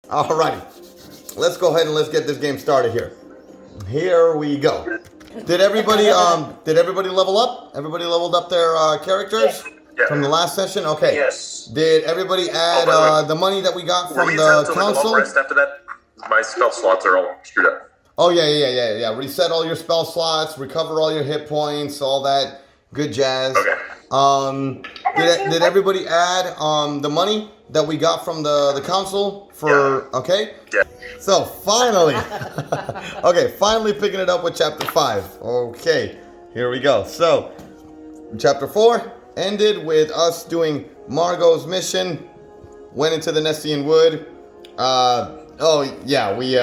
Alrighty, let's go ahead and let's get this game started here. Here we go. Did everybody level up? Everybody leveled up their characters from the last session? Okay. Yes. Did everybody add the money that we got from the council? After that, my spell slots are all screwed up. Oh yeah. Reset all your spell slots, recover all your hit points, all that good jazz. Okay. Did everybody add the money that we got from the council for? Yeah. Okay. Yeah. So finally, finally picking it up with chapter 5. Okay, here we go. So chapter 4 ended with us doing Margot's mission. Went into the Nessian Wood. We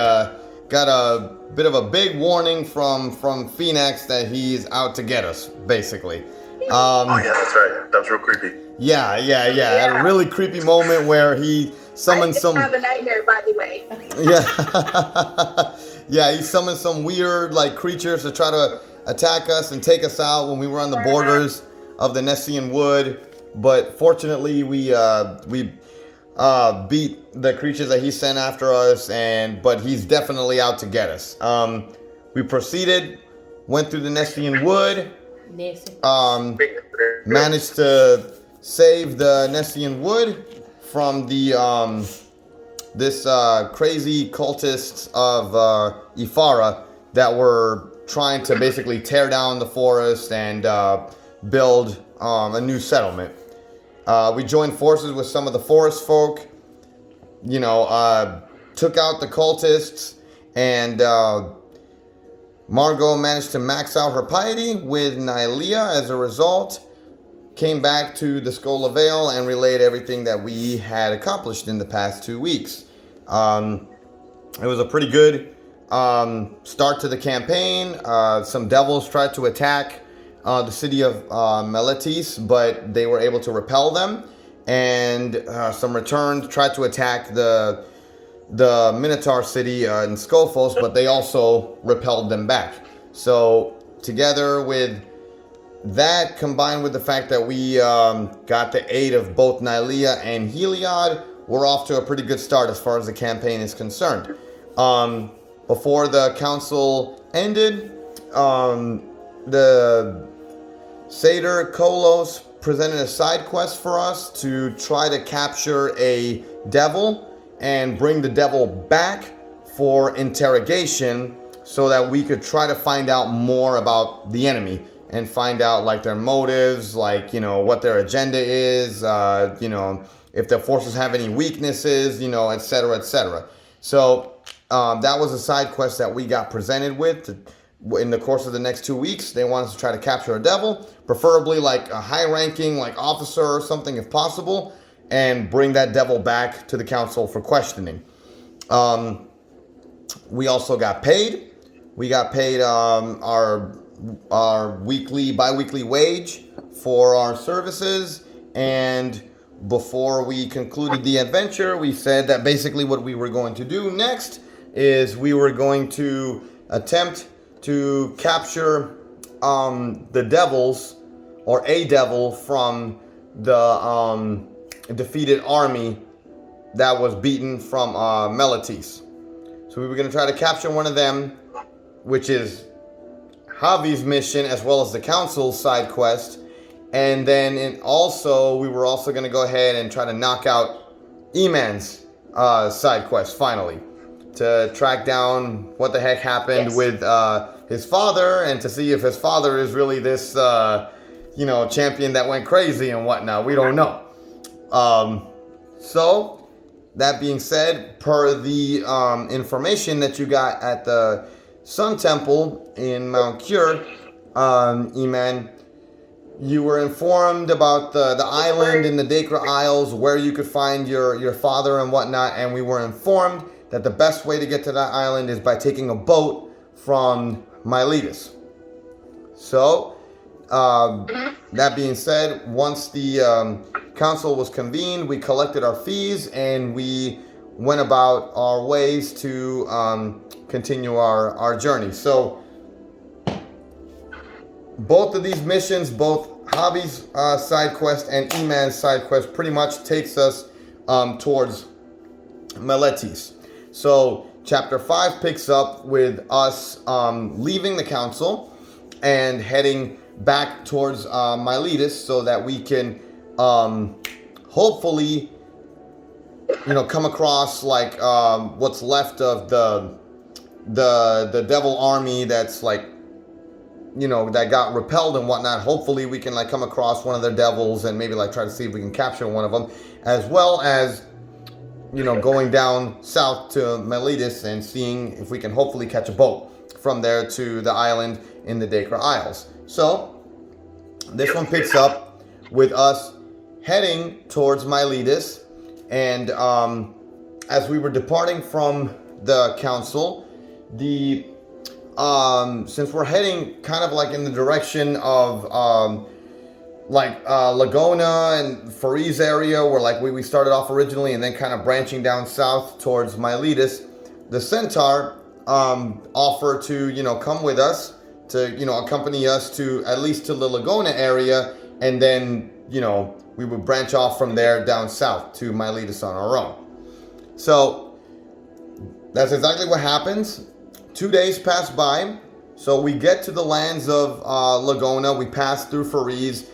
got a bit of a big warning from Phoenix that he's out to get us, basically. Oh yeah, that's right. That was real creepy. Yeah. A really creepy moment where he summoned some. I have a nightmare, by the way. Yeah, he summoned some weird creatures to try to attack us and take us out when we were on the borders of the Nessian Wood. But fortunately, we beat the creatures that he sent after us, but he's definitely out to get us. We proceeded, went through the Nessian Wood, managed to save the Nessian Wood from the this crazy cultists of Ephara that were trying to basically tear down the forest and build a new settlement. We joined forces with some of the forest folk, took out the cultists, and Margot managed to max out her piety with Nylea. As a result, came back to the Skull of Vale and relayed everything that we had accomplished in the past 2 weeks. It was a pretty good start to the campaign. Some devils tried to attack the city of Meletis, but they were able to repel them. And some returned tried to attack the Minotaur city in Skophos, but they also repelled them back. So together with that, combined with the fact that we got the aid of both Nylea and Heliod, we're off to a pretty good start as far as the campaign is concerned. Before the council ended, the Satyr Kolos presented a side quest for us to try to capture a devil and bring the devil back for interrogation so that we could try to find out more about the enemy and find out their motives, what their agenda is, if their forces have any weaknesses, etc., etc. So that was a side quest that we got presented with in the course of the next 2 weeks. They wanted us to try to capture a devil, preferably a high-ranking officer or something if possible, and bring that devil back to the council for questioning. We also got paid. We got paid our bi-weekly wage for our services, and before we concluded the adventure, we said that basically what we were going to do next is we were going to attempt to capture the devils, or a devil from the defeated army that was beaten from Meletis. So we were going to try to capture one of them, which is Javi's mission as well as the council's side quest. And then we were also going to go ahead and try to knock out Eman's side quest finally, to track down what the heck happened with his father, and to see if his father is really this champion that went crazy and whatnot. We don't know. So that being said, per the information that you got at the Sun Temple in Mount Cure, Eman, you were informed about the island in the Dakra Isles where you could find your father and whatnot, and we were informed that the best way to get to that island is by taking a boat from Meletis. So, that being said, once the council was convened, we collected our fees and we went about our ways to continue our journey. So, both of these missions, both Javi's side quest and Eman's side quest, pretty much takes us towards Meletis. So chapter 5 picks up with us leaving the council and heading back towards Meletis so that we can hopefully, come across like what's left of the devil army that's like, that got repelled and whatnot. Hopefully we can like come across one of their devils and maybe like try to see if we can capture one of them, as well as going down south to Meletis and seeing if we can hopefully catch a boat from there to the island in the Dakra Isles. So this one picks up with us heading towards Meletis, and as we were departing from the council, since we're heading kind of like in the direction of Lagona and Faris area, where like we started off originally, and then kind of branching down south towards Meletis, the centaur offered to come with us to accompany us to at least to the Lagona area, and then we would branch off from there down south to Meletis on our own. So that's exactly what happens. 2 days pass by, so we get to the lands of Lagona. We pass through Faris.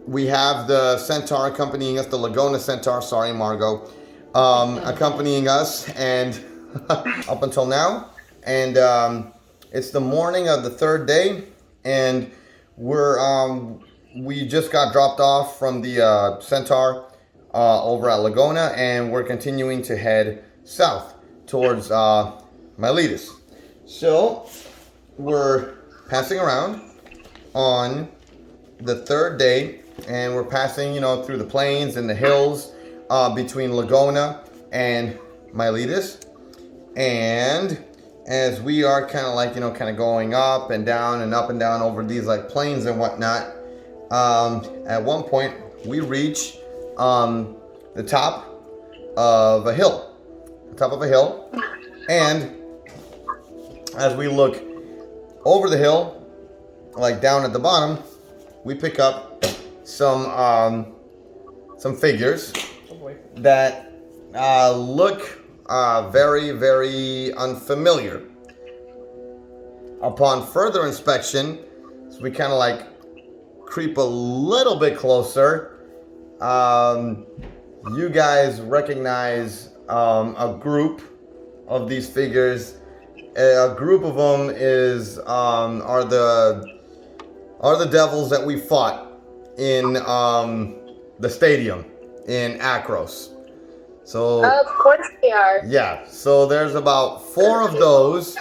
We have the centaur accompanying us, the Lagona centaur, sorry Margot, accompanying us, and up until now. And it's the morning of the third day, and we just got dropped off from the centaur over at Lagona, and we're continuing to head south towards Meletis. So we're passing around on the third day, and we're passing through the plains and the hills between Lagona and Meletis. And as we are kind of like kind of going up and down over these like plains and whatnot, at one point we reach the top of a hill, and as we look over the hill, like down at the bottom, we pick up some figures that look very, very unfamiliar. Upon further inspection, so we kind of like creep a little bit closer. You guys recognize a group of these figures. A group of them are the devils that we fought in the stadium in Akros. So of course they are. Yeah, so there's about 4 of those,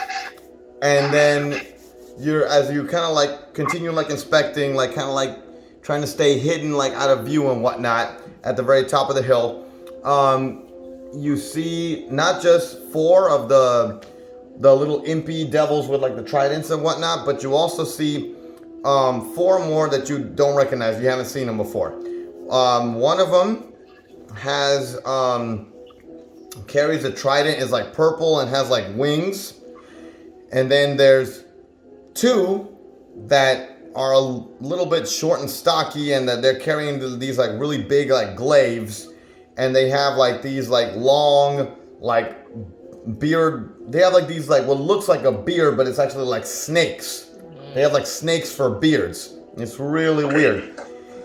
and then as you kind of like continue like inspecting, like kind of like trying to stay hidden like out of view and whatnot at the very top of the hill, you see not just 4 of the little impy devils with like the tridents and whatnot, but you also see 4 more that you don't recognize. You haven't seen them before. One of them has carries a trident, is like purple and has like wings, and then there's 2 that are a little bit short and stocky, and that they're carrying these like really big like glaives, and they have like these like long like beard. They have like these like what looks like a beard, but it's actually like snakes. They have like snakes for beards. It's really weird.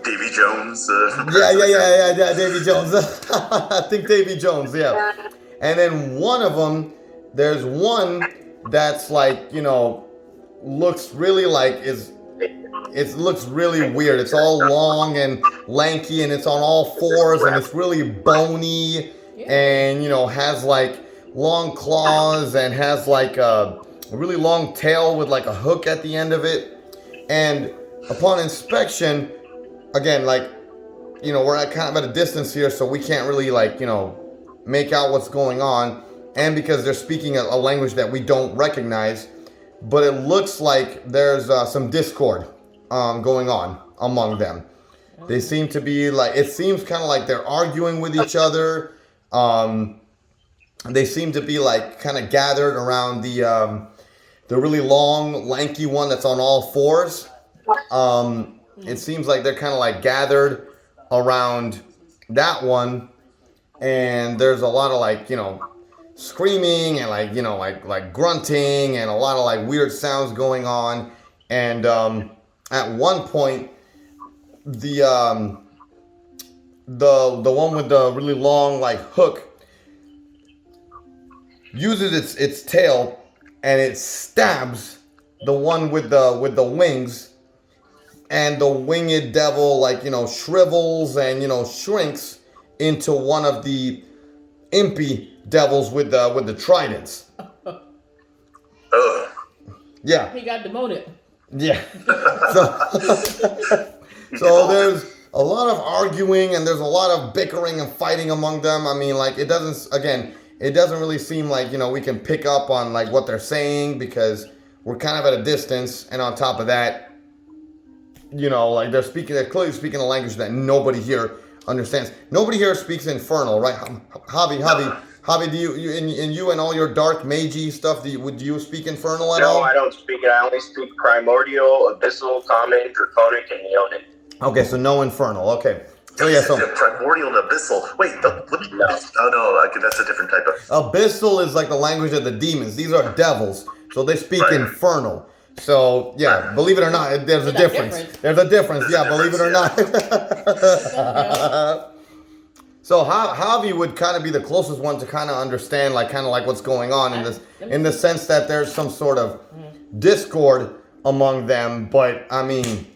Davy Jones. Yeah, Davy Jones. I think Davy Jones, yeah. And then one of them, there's one that's like, looks really like it looks really weird. It's all long and lanky, and it's on all 4s, and it's really bony, and has like long claws, and has like a really long tail with like a hook at the end of it. And upon inspection, again, like, we're at kind of at a distance here, so we can't really like, make out what's going on. And because they're speaking a language that we don't recognize, but it looks like there's some discord going on among them. They seem to be like, it seems kind of like they're arguing with each other. They seem to be like kind of gathered around the really long, lanky one that's on all 4s. It seems like they're kind of like gathered around that one, and there's a lot of like, screaming and like, like grunting and a lot of like weird sounds going on. And at one point, the one with the really long like hook uses its tail and it stabs the one with the wings, and the winged devil like shrivels and shrinks into one of the impy devils with the tridents. Ugh. Yeah. He got demoted. Yeah. So there's a lot of arguing and there's a lot of bickering and fighting among them. I mean, like, it doesn't really seem like, we can pick up on like what they're saying because we're kind of at a distance, and on top of that, like they're clearly speaking a language that nobody here understands. Nobody here speaks Infernal, right? Javi, do you and all your dark magey stuff, do you speak Infernal at all? No, I don't speak it. I only speak Primordial, Abyssal, Common, Draconic, and Leonin. Okay, so no Infernal. Okay. So yeah, Primordial and Abyssal. Wait, let me. No. Oh no, that's a different type of. Abyssal is like the language of the demons. These are devils, so they speak Infernal. So yeah, believe it or not, there's a difference. There's a difference. Yeah, believe it or not. So Javi would kind of be the closest one to kind of understand, like what's going on in the sense that there's some sort of discord among them. But I mean,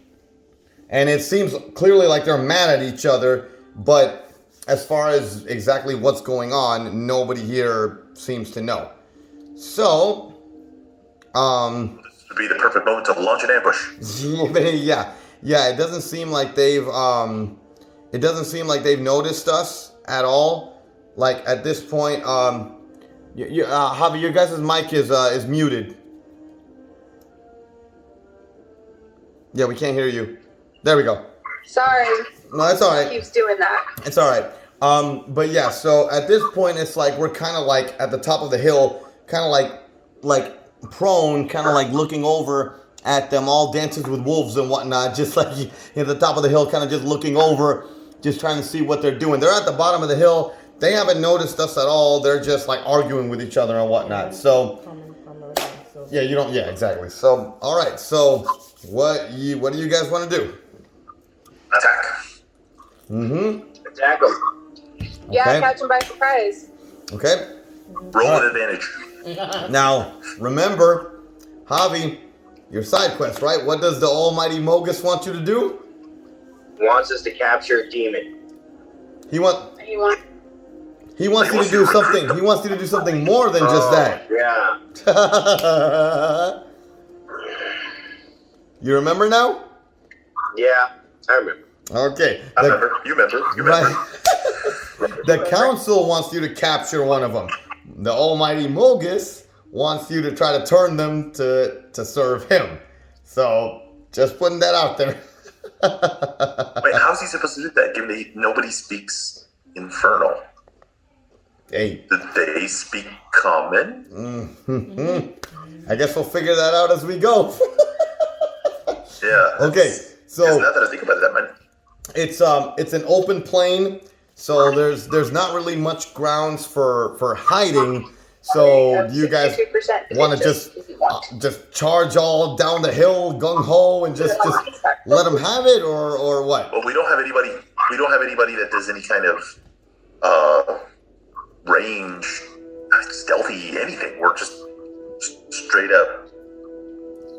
and it seems clearly like they're mad at each other. But as far as exactly what's going on, nobody here seems to know. So, This would be the perfect moment to launch an ambush. yeah. It doesn't seem like they've noticed us at all. Like at this point, Javi, your guys' mic is muted. Yeah, we can't hear you. There we go. Sorry. No, it's all right. It keeps doing that. It's all right. But yeah, so at this point, it's like we're kind of like at the top of the hill, kind of like prone, kind of like looking over at them, all dances with wolves and whatnot, just like at the top of the hill, kind of just looking over, just trying to see what they're doing. They're at the bottom of the hill. They haven't noticed us at all. They're just like arguing with each other and whatnot. So yeah, you don't. Yeah, exactly. So all right. So what do you guys want to do? Attack. Attack them. Yeah, Okay. catch him by surprise. Okay. Roll with advantage. Now, remember, Javi, your side quest, right? What does the almighty Mogus want you to do? Wants us to capture a demon. He wants You want? you to do something. He wants you to do something more than just that. Yeah. You remember now? Yeah, I remember. Okay. I remember. You remember. Right. The council wants you to capture one of them. The almighty Mogus wants you to try to turn them to serve him. So, just putting that out there. Wait, how's he supposed to do that? Given nobody speaks Infernal. Hey. Did they speak Common? I guess we'll figure that out as we go. Yeah. Okay. So now that I think about it, that might. it's an open plain, so there's not really much grounds for hiding. So do you guys want to just charge all down the hill, gung ho, and just let them have it, or what? Well, we don't have anybody. We don't have anybody that does any kind of range, stealthy, anything. We're just straight up.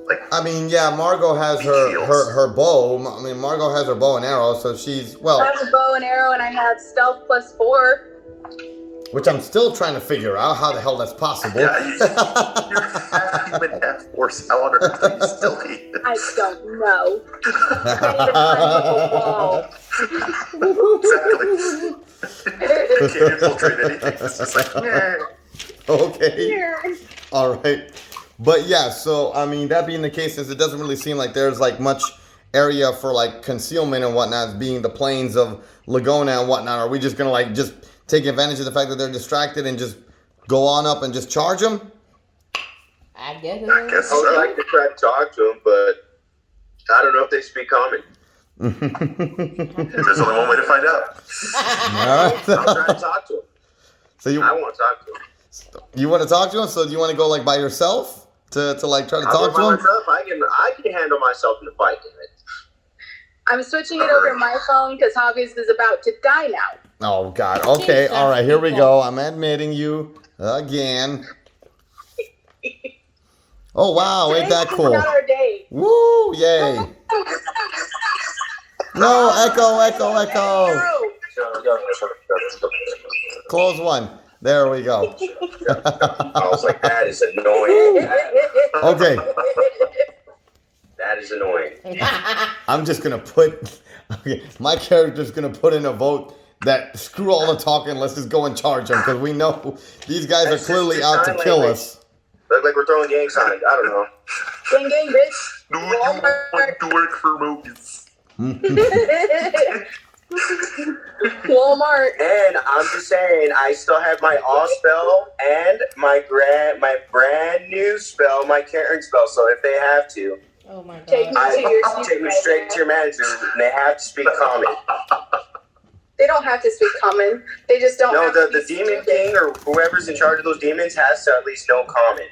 Like, I mean, yeah, Margot has her bow. I mean, Margot has her bow and arrow, so she's I have a bow and arrow, and I have stealth +4. which I'm still trying to figure out how the hell that's possible. yeah, you're half human, half horse. How on earth are you stealthy? I don't know. I need to climb up a wall. Exactly. You can't infiltrate anything. It's just like, Okay. All right. But yeah, so I mean, that being the case, since it doesn't really seem like there's like much area for like concealment and whatnot, being the plains of Laguna and whatnot, are we just gonna like just take advantage of the fact that they're distracted and just go on up and just charge them? I guess I would like to try to talk to them, but I don't know if they speak Common. There's only one way to find out. Alright. I'm trying to talk to him. So I want to talk to him. you want to talk to him? So do you want to go like by yourself to like try to talk to him? Myself, I can handle myself in the fight, damn it. I'm switching it over to my phone because Hobbies is about to die now. Oh God. Okay. All right. Here we go. I'm admitting you again. Oh wow! Ain't that cool? Not our day. Woo! Yay! No, echo. Close one. There we go. I was like, that is annoying. Okay. That is annoying. I'm just gonna put. Okay, my character's gonna put in a vote that screw all the talking. Let's just go and charge them because we know these guys are clearly out to kill us. Look like we're throwing gang signs. I don't know. Gang, bitch. Do you want to work for Mogus? Walmart. And I'm just saying, I still have my awe spell and my brand new spell, my Karen spell. So if they have to, Oh my god. Take me to your take me straight to your manager, and they have to speak common. They don't have to speak common. They just don't. No, have to the be demon stupid. king or whoever's in charge of those demons has to at least know common.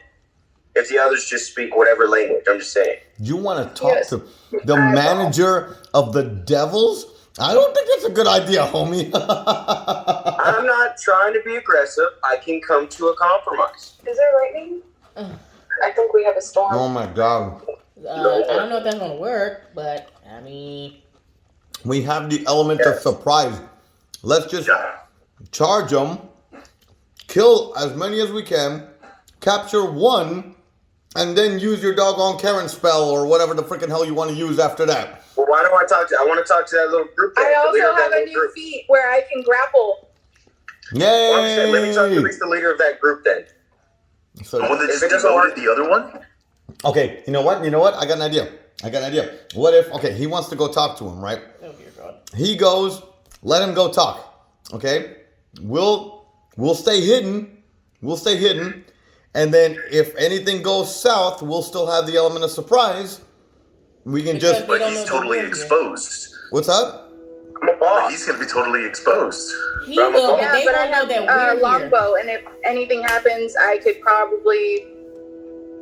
If the others just speak whatever language, I'm just saying. You want to talk to the manager of the devils? I don't think that's a good idea, homie. I'm not trying to be aggressive. I can come to a compromise. Is there lightning? I think we have a storm. Oh my God. I don't know if that's gonna work, but I mean, We have the element of surprise. Let's just charge them, kill as many as we can, capture one, and then use your doggone Karen spell or whatever the freaking hell you want to use after that. Well, why do I talk to? I want to talk to that little group. I the leader also of that have a little new group. feat where I can grapple. Well, I'm saying, let me talk to at Yay! least the leader of that group then. So, The one that If just it doesn't devoted work- the other one? okay, you know what? I got an idea. What if, okay, he wants to go talk to him, right? oh dear god. He goes, let him go talk. Okay? We'll stay hidden. And then if anything goes south, we'll still have the element of surprise. We can Because just, they But don't he's know the totally rules yet. exposed. what's up? I'm a But boss. he's going to be totally exposed. He I'm a will, boss. but Yeah, they but I don't know have that a we're here. longbow, and if anything happens, I could probably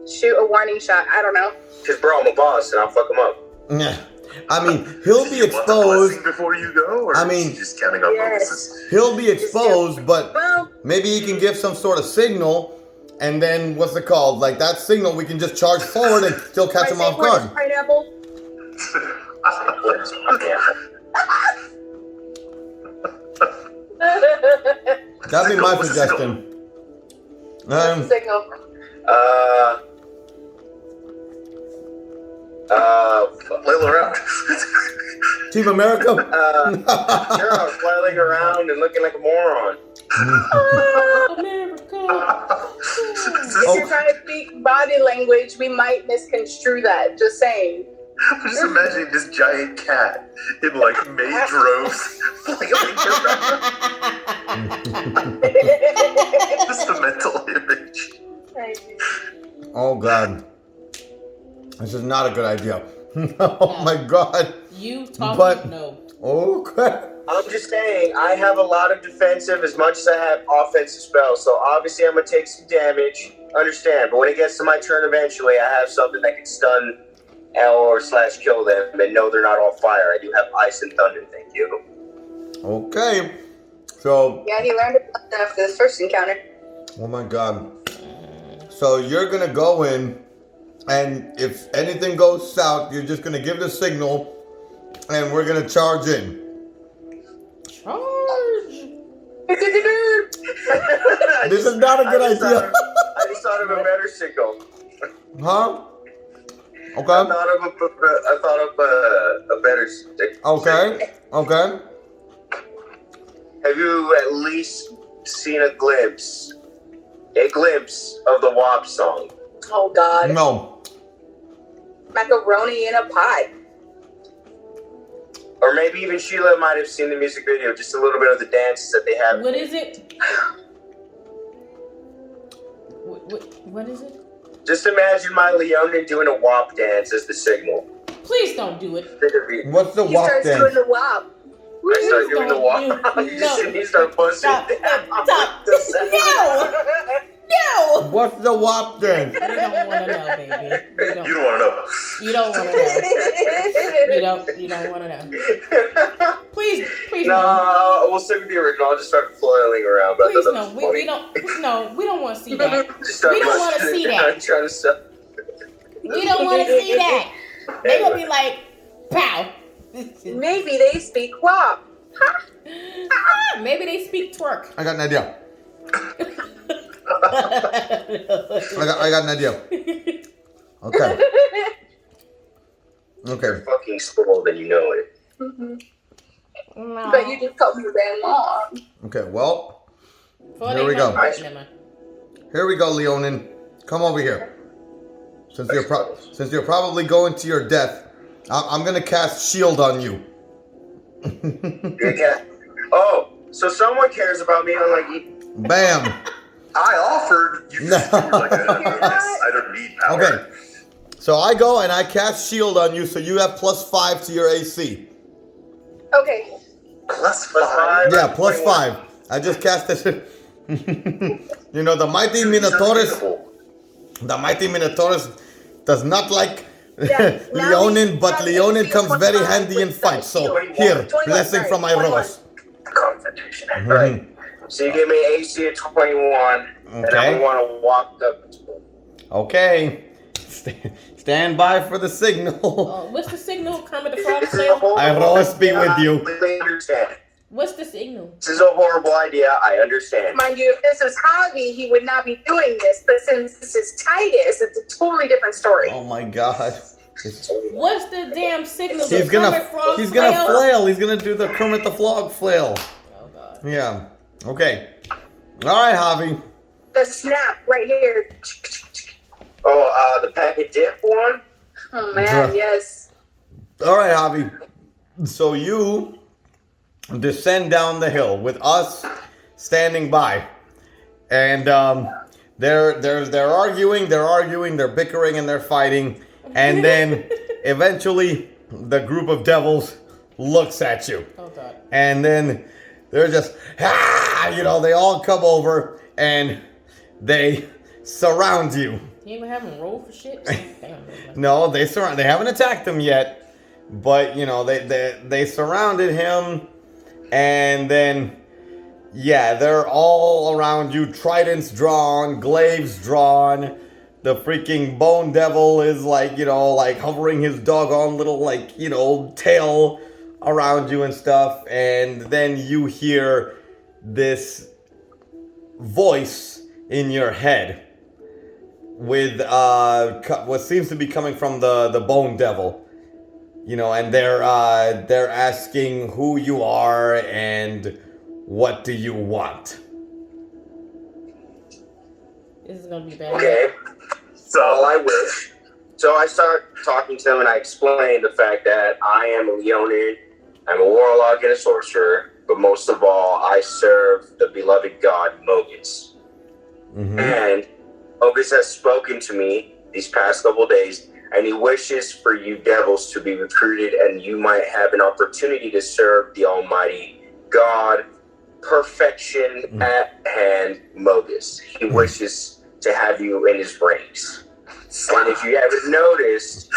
shoot a warning shot. I don't know. Because, bro, I'm a boss, and I'll fuck him up. Yeah. I mean, he'll Do be you want the exposed. blessing before you go? Or I mean- is he just counting on Yes. Moses? He'll be exposed, but Well, maybe he can give some sort of signal. And then, what's it called? Like that signal, we can just charge forward and still catch my him off safe word is guard. pineapple. That'd be my What's the suggestion. Signal. Flail around. Team America? Sure, I was flailing around and looking like a moron. America. If you're trying to speak body language, we might misconstrue that. Just saying. I'm just imagining this giant cat in like mage robes flailing around. Just a mental image. Oh, God. This is not a good idea. Oh, my God. You talking? But- No. Okay. I'm just saying, I have a lot of defensive as much as I have offensive spells. So obviously I'm going to take some damage. Understand. But when it gets to my turn eventually, I have something that can stun or / kill them and know they're not on fire. I do have ice and thunder, thank you. Okay. So, Yeah, he learned it after this first encounter. oh, my God. So, you're going to go in, and if anything goes south, you're just going to give the signal, and we're going to charge in. Charge. This is not a good idea. I just thought of a better signal. Huh? I Okay. thought of a better signal. Okay. Okay. Have you at least seen a glimpse of the WAP song? Oh, God. No. Macaroni in a pot. Or maybe even Sheila might have seen the music video, just a little bit of the dances that they have. What is it? What is it? Just imagine my Leonin doing a WAP dance as the signal. Please don't do it. What's the He WAP starts then? doing the WAP. I start doing the walk. You start busting. Stop. No. What's the WAP then? You don't want to know, baby. You don't want to know. You don't want to know. You don't want to know. Please No, no. we'll stick with the original. I'll just start flailing around. But Please that's no. funny. We don't want to see that. Just start We don't wanna busting see it that. down, trying to stuff. We don't want to see that. They gonna be like, pow. Maybe they speak WAP. Maybe they speak twerk. I got an idea. I got an idea. Okay. Okay. You're fucking slow than you know it. No. But you just told me that long. Okay. Well, Before here they we go. come, never mind. here we go, Leonin. Come over here. Since you're probably going to your death, I'm gonna cast shield on you. Yeah. Oh, so someone cares about me, unlike you. Bam. I offered. You No. you're like, yes, I don't need power. Okay. So I go and I cast shield on you, so you have +5 to your AC. Okay. Plus Plus 5. Yeah, +5. I just cast it. You know, the mighty Minotaurus. The mighty Minotaurus does not like Yeah, now Leonin, he's- but now Leonin he's comes very 25 handy in with fights. So 21, here, 21, blessing from my 21. Rose. Confrontation. Right. So you give me AC at 21, and Okay. I want to walk up. Okay. Stand by for the signal. What's the signal? Kermit the Frog This is a flavor? horrible I Rose be with you. I understand. What's the signal? This is a horrible idea. I understand. Mind you, if this was Javi, he would not be doing this. But since this is Titus, it's a totally different story. Oh my God. What's the damn signal? He's The gonna Kermit Frog he's gonna flail? flail. He's gonna do the Kermit the Frog flail. Oh God. Yeah. Okay. All right, Javi. The snap right here. Oh, the packet dip one? Oh man, yes. All right, Javi. So you descend down the hill with us standing by, and they're arguing, they're bickering, and they're fighting, and then eventually the group of devils looks at you, Oh God. and then they're just they all come over and they surround you. You even have them roll for shit? Damn. No, they haven't attacked him yet, but they surrounded him, and then they're all around you. Tridents drawn, glaives drawn. The freaking bone devil is like hovering his doggone little tail around you and stuff, and then you hear this voice in your head with what seems to be coming from the bone devil, and they're asking who you are and what do you want. This is gonna be bad. Okay. So I wish. So I start talking to them and I explain the fact that I am a Leonin, I'm a warlock and a sorcerer, but most of all, I serve the beloved god Mogus. Mm-hmm. And Mogus has spoken to me these past couple days, and he wishes for you devils to be recruited, and you might have an opportunity to serve the Almighty God, perfection at hand, Mogus. He wishes to have you in his ranks. And if you haven't noticed,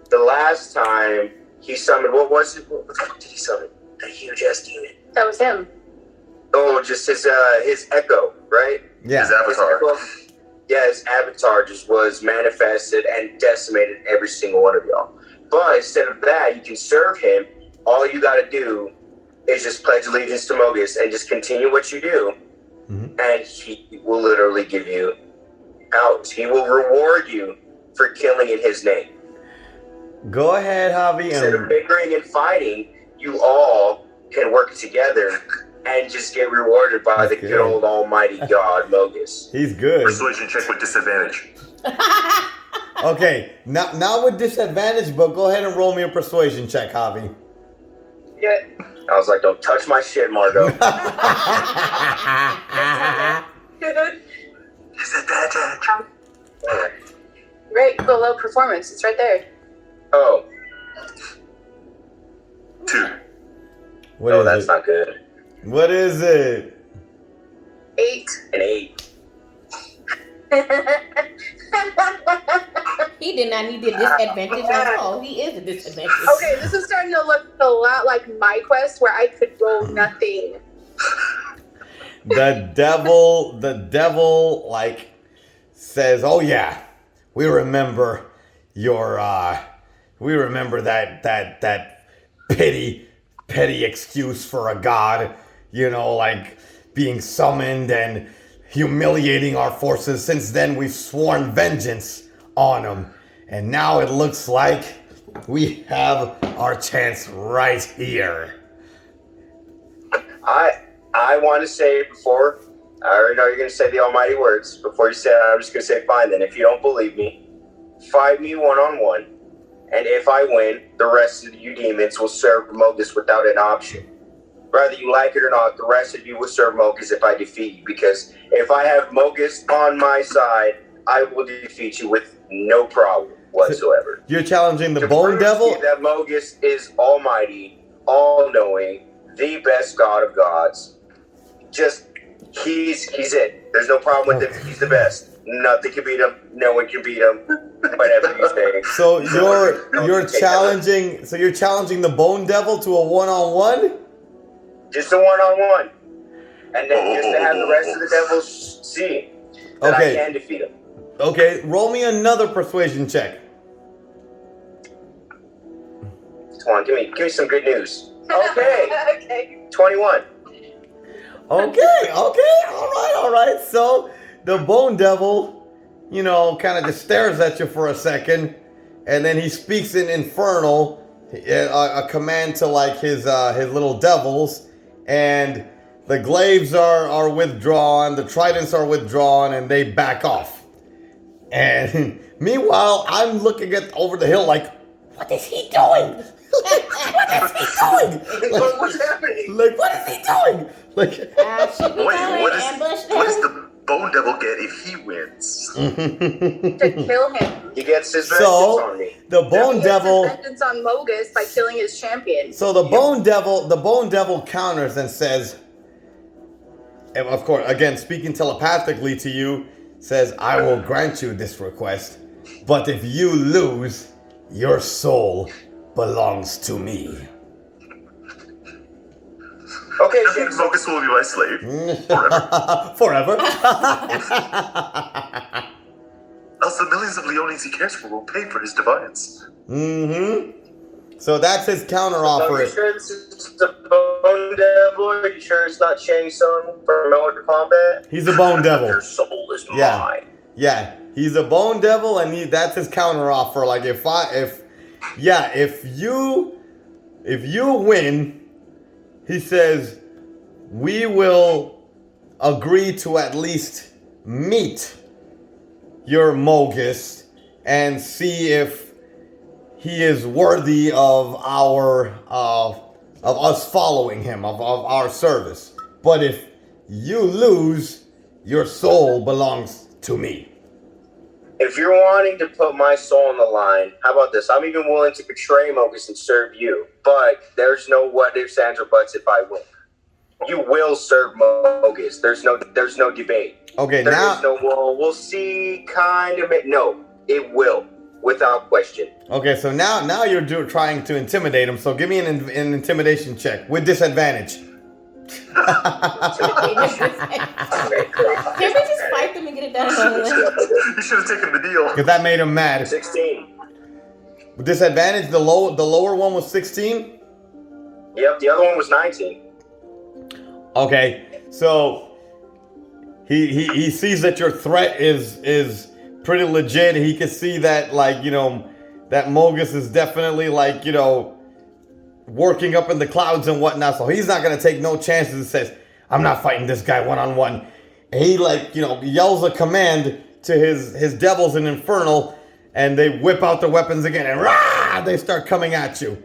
the last time he summoned, what was it? What the fuck did he summon? A huge ass demon. That was him. Oh, just his echo, right? Yeah. His avatar. Yeah, his avatar just was manifested and decimated every single one of y'all. But instead of that, you can serve him. All you got to do is just pledge allegiance to Mogus and just continue what you do. Mm-hmm. And he will literally give you out. He will reward you for killing in his name. Go ahead, Javi. Instead of bickering and fighting, you all can work together and just get rewarded by That's the good. good old almighty god, Mogus. He's good. Persuasion check with disadvantage. Okay, now with disadvantage, but go ahead and roll me a persuasion check, Javi. Yeah. I was like, don't touch my shit, Margot. Disadvantage. Right below performance. It's right there. Oh. 2. What is That's it? not good. What is it? 8. An 8. He did not need the disadvantage at all. He is a disadvantage. Okay, this is starting to look a lot like my quest where I could roll nothing. The devil, like, says, "Oh yeah, we remember we remember that petty excuse for a god, like being summoned and humiliating our forces. Since then, we've sworn vengeance on him, and now it looks like we have our chance right here." I want to say before, I already know you're going to say the almighty words. Before you say it, I'm just going to say, fine then. If you don't believe me, fight me one-on-one. And if I win, the rest of you demons will serve Mogus without an option. Whether you like it or not, the rest of you will serve Mogus if I defeat you. Because if I have Mogus on my side, I will defeat you with no problem whatsoever. You're challenging the To Bone prove Devil? to you that Mogus is almighty, all-knowing, the best god of gods. He's it. There's no problem with him. He's the best. Nothing can beat him. No one can beat him. Whatever you say. So you're challenging the Bone Devil to a one-on-one? Just a one-on-one. And then just to have the rest of the devils see that I can defeat him. Okay, roll me another persuasion check. Come on, give me some good news. Okay. Okay. 21. Okay, all right. So the Bone Devil, kind of just stares at you for a second, and then he speaks in Infernal, a command to like his little devils, and the glaives are withdrawn, the tridents are withdrawn, and they back off. And meanwhile, I'm looking over the hill like, what is he doing? What's happening? Like, what is he doing? Like, Should we go and what ambush does them? the Bone Devil get if he wins? To kill him. He gets his vengeance So on me. the Bone He gets Devil. his vengeance on Mogus by killing his champion. So the Bone Devil counters and says, and of course, again speaking telepathically to you, says, "I will grant you this request, but if you lose, your soul belongs to me." Okay, I think Mogus will be my slave forever. Forever. Else the millions of Leonines he cares for will pay for his defiance. Mm-hmm. So that's his counter Are offer. you sure this is the Bone Devil? Are you sure it's not Shang Tsung from Mortal Kombat? He's a Bone Devil. Your soul is Yeah. mine. Yeah, he's a Bone Devil, and that's his counter offer. Like if you win, he says, we will agree to at least meet your Mogus and see if he is worthy of us following him, of our service. But if you lose, your soul belongs to me. If you're wanting to put my soul on the line, how about this? I'm even willing to betray Mogus and serve you. But there's no what ifs, ands, or buts if I win. You will serve Mogus. There's no debate. Okay, There now. is no, well, we'll see, kind of. No, it will, without question. Okay, so now you're trying to intimidate him. So give me an intimidation check with disadvantage. Can we just fight them and get it done? You should have taken the deal. Because that made him mad. 16. With disadvantage, the lower one was 16. Yep, the other one was 19. Okay, so he sees that your threat is pretty legit. He can see that that Mogus is definitely working up in the clouds and whatnot. So he's not gonna take no chances and says, "I'm not fighting this guy one-on-one." And he yells a command to his devils in Infernal, and they whip out their weapons again and rah! They start coming at you.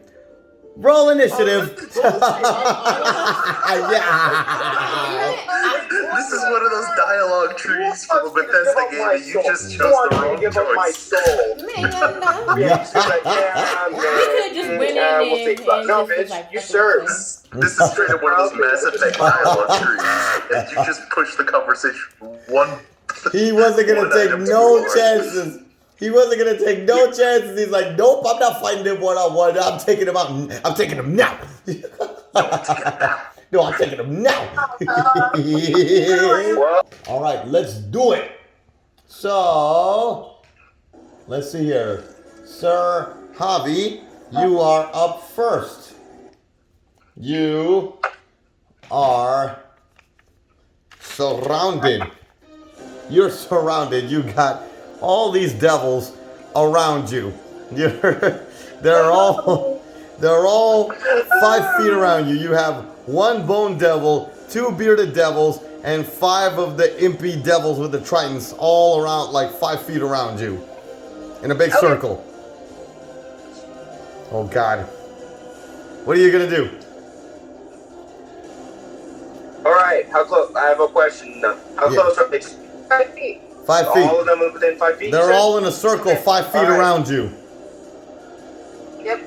Roll initiative. Yeah. This This is one of those dialogue trees from a Bethesda game, and you just chose the wrong give up my choice. soul. Man, no. Yeah, he's like, yeah, I'm You could have just went in there we'll take about. No, and just was bitch, like, you fuck serve. this This is straight up one of those Mass Effect dialogue trees, and you just push the conversation one. He wasn't gonna one take item no forward. chances. He wasn't gonna take no chances. He's like, nope, I'm not fighting him one-on-one. I'm taking him out. I'm taking him now. No, I'm taking him now. Well, All right, let's do it. So, let's see here. Sir Javi, you are up first. You are surrounded. You're surrounded. You got all these devils around you. They're all 5 feet around you. You have 1 bone devil, 2 bearded devils, and 5 of the impy devils with the tritons all around, like 5 feet around you, in a big circle. Oh God! What are you gonna do? all right, how close? I have a question now. How Yeah. close are they? 5 feet. 5 All feet. of them within 5 feet? you They're said? all in a circle, 5 feet All right. around you. Yep.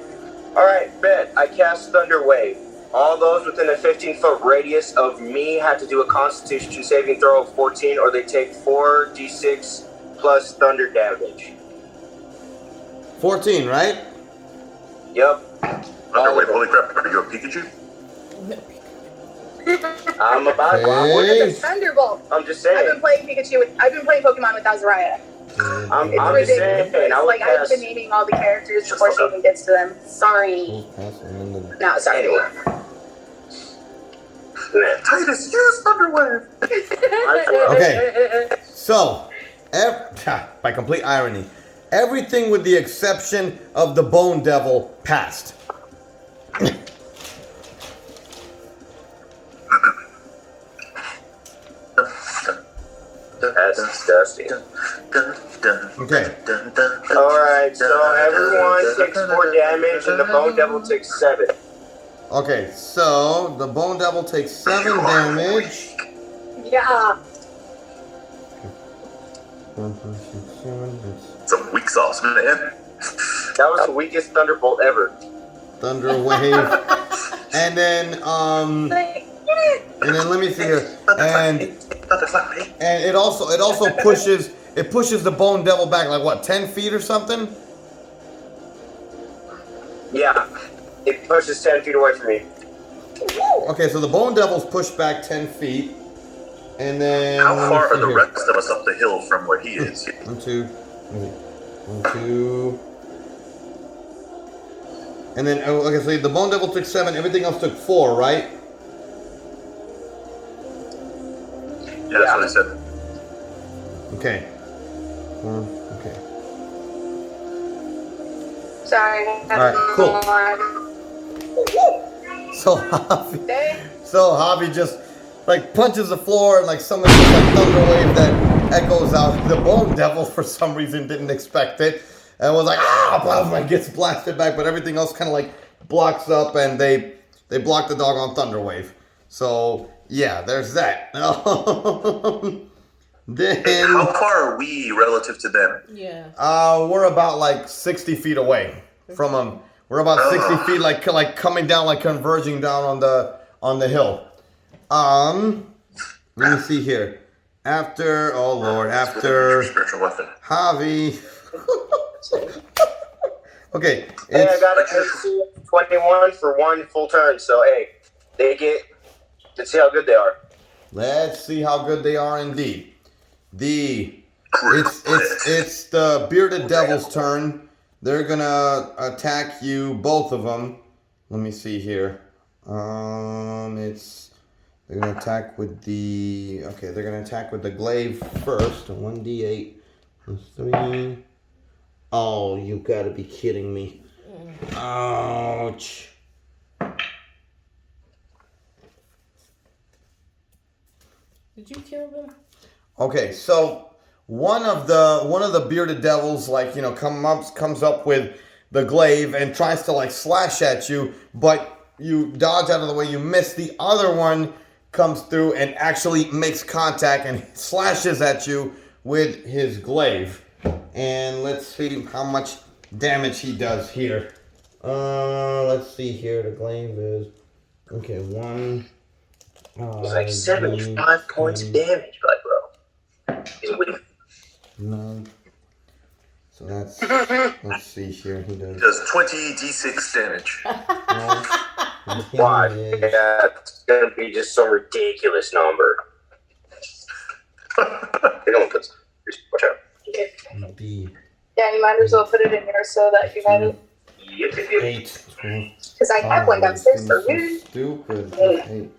All right, bet. I cast Thunder Wave. All those within a 15-foot radius of me have to do a Constitution saving throw of 14, or they take 4d6 plus thunder damage. 14, right? Yep. Wait, holy crap, are you a Pikachu? I'm about to. Okay. Thunderbolt. I'm just I've been saying. playing Pikachu. I've been playing Pokemon with Azariah. I'm It's just saying. ridiculous. I would Like I've cast. been naming all the characters before she even gets to them. Sorry. No, sorry. Anyway. Titus, use Thunderwave! Okay. So, by complete irony, everything with the exception of the Bone Devil passed. That's disgusting. Okay. Alright, so everyone takes 4 damage and the Bone Devil takes 7. Okay, so the Bone Devil takes 7 damage. Yeah. Some weak sauce, man. That was the weakest Thunderbolt ever. Thunder Wave. And then let me see here. And it also pushes the Bone Devil back like what, 10 feet or something? Yeah. It pushes 10 feet away from me. Okay, so the Bone Devil's pushed back 10 feet. And then How let me far see are the here. rest of us up the hill from where he is? 1, 2, 1, 2. And then okay, so the Bone Devil took 7, everything else took 4, right? Yeah, that's what I said. Okay. Okay. Sorry. Alright, cool. So Javi just like punches the floor and like summons this like thunder wave that echoes out. The Bone Devil for some reason didn't expect it and was like like gets blasted back, but everything else kind of like blocks up and they block the doggone thunder wave. So yeah, there's that. Then How far are we relative to them? Yeah. we're about like 60 feet away from them. We're about 60 feet, like coming down, like converging down on the hill. Let me see here. After Spiritual weapon. Javi. Okay. Hey, I got a 21 for 1 full turn, so hey, let's see how good they are. Let's see how good they are indeed. It's the bearded devil's turn. They're gonna attack you, both of them. Let me see here. They're gonna attack with the glaive first. 1d8 plus 3. Oh, you gotta be kidding me. Ouch. Did you kill them? Okay, so one of the bearded devils, like, comes up with the glaive and tries to like slash at you, but you dodge out of the way, you miss. The other one comes through and actually makes contact and slashes at you with his glaive. And let's see how much damage he does here. Let's see here. The glaive is okay. 1. It's like 75 points of damage, bro. He's winning. 9. So that's, let's see here. He does. Does 20d6 damage. Why? Yeah, it's gonna be just some ridiculous number. You're gonna put some. Watch out. Okay. B. Yeah, you might as well put it in here so that you have it. Yep. 8. Because I have one downstairs for you. Stupid. 8.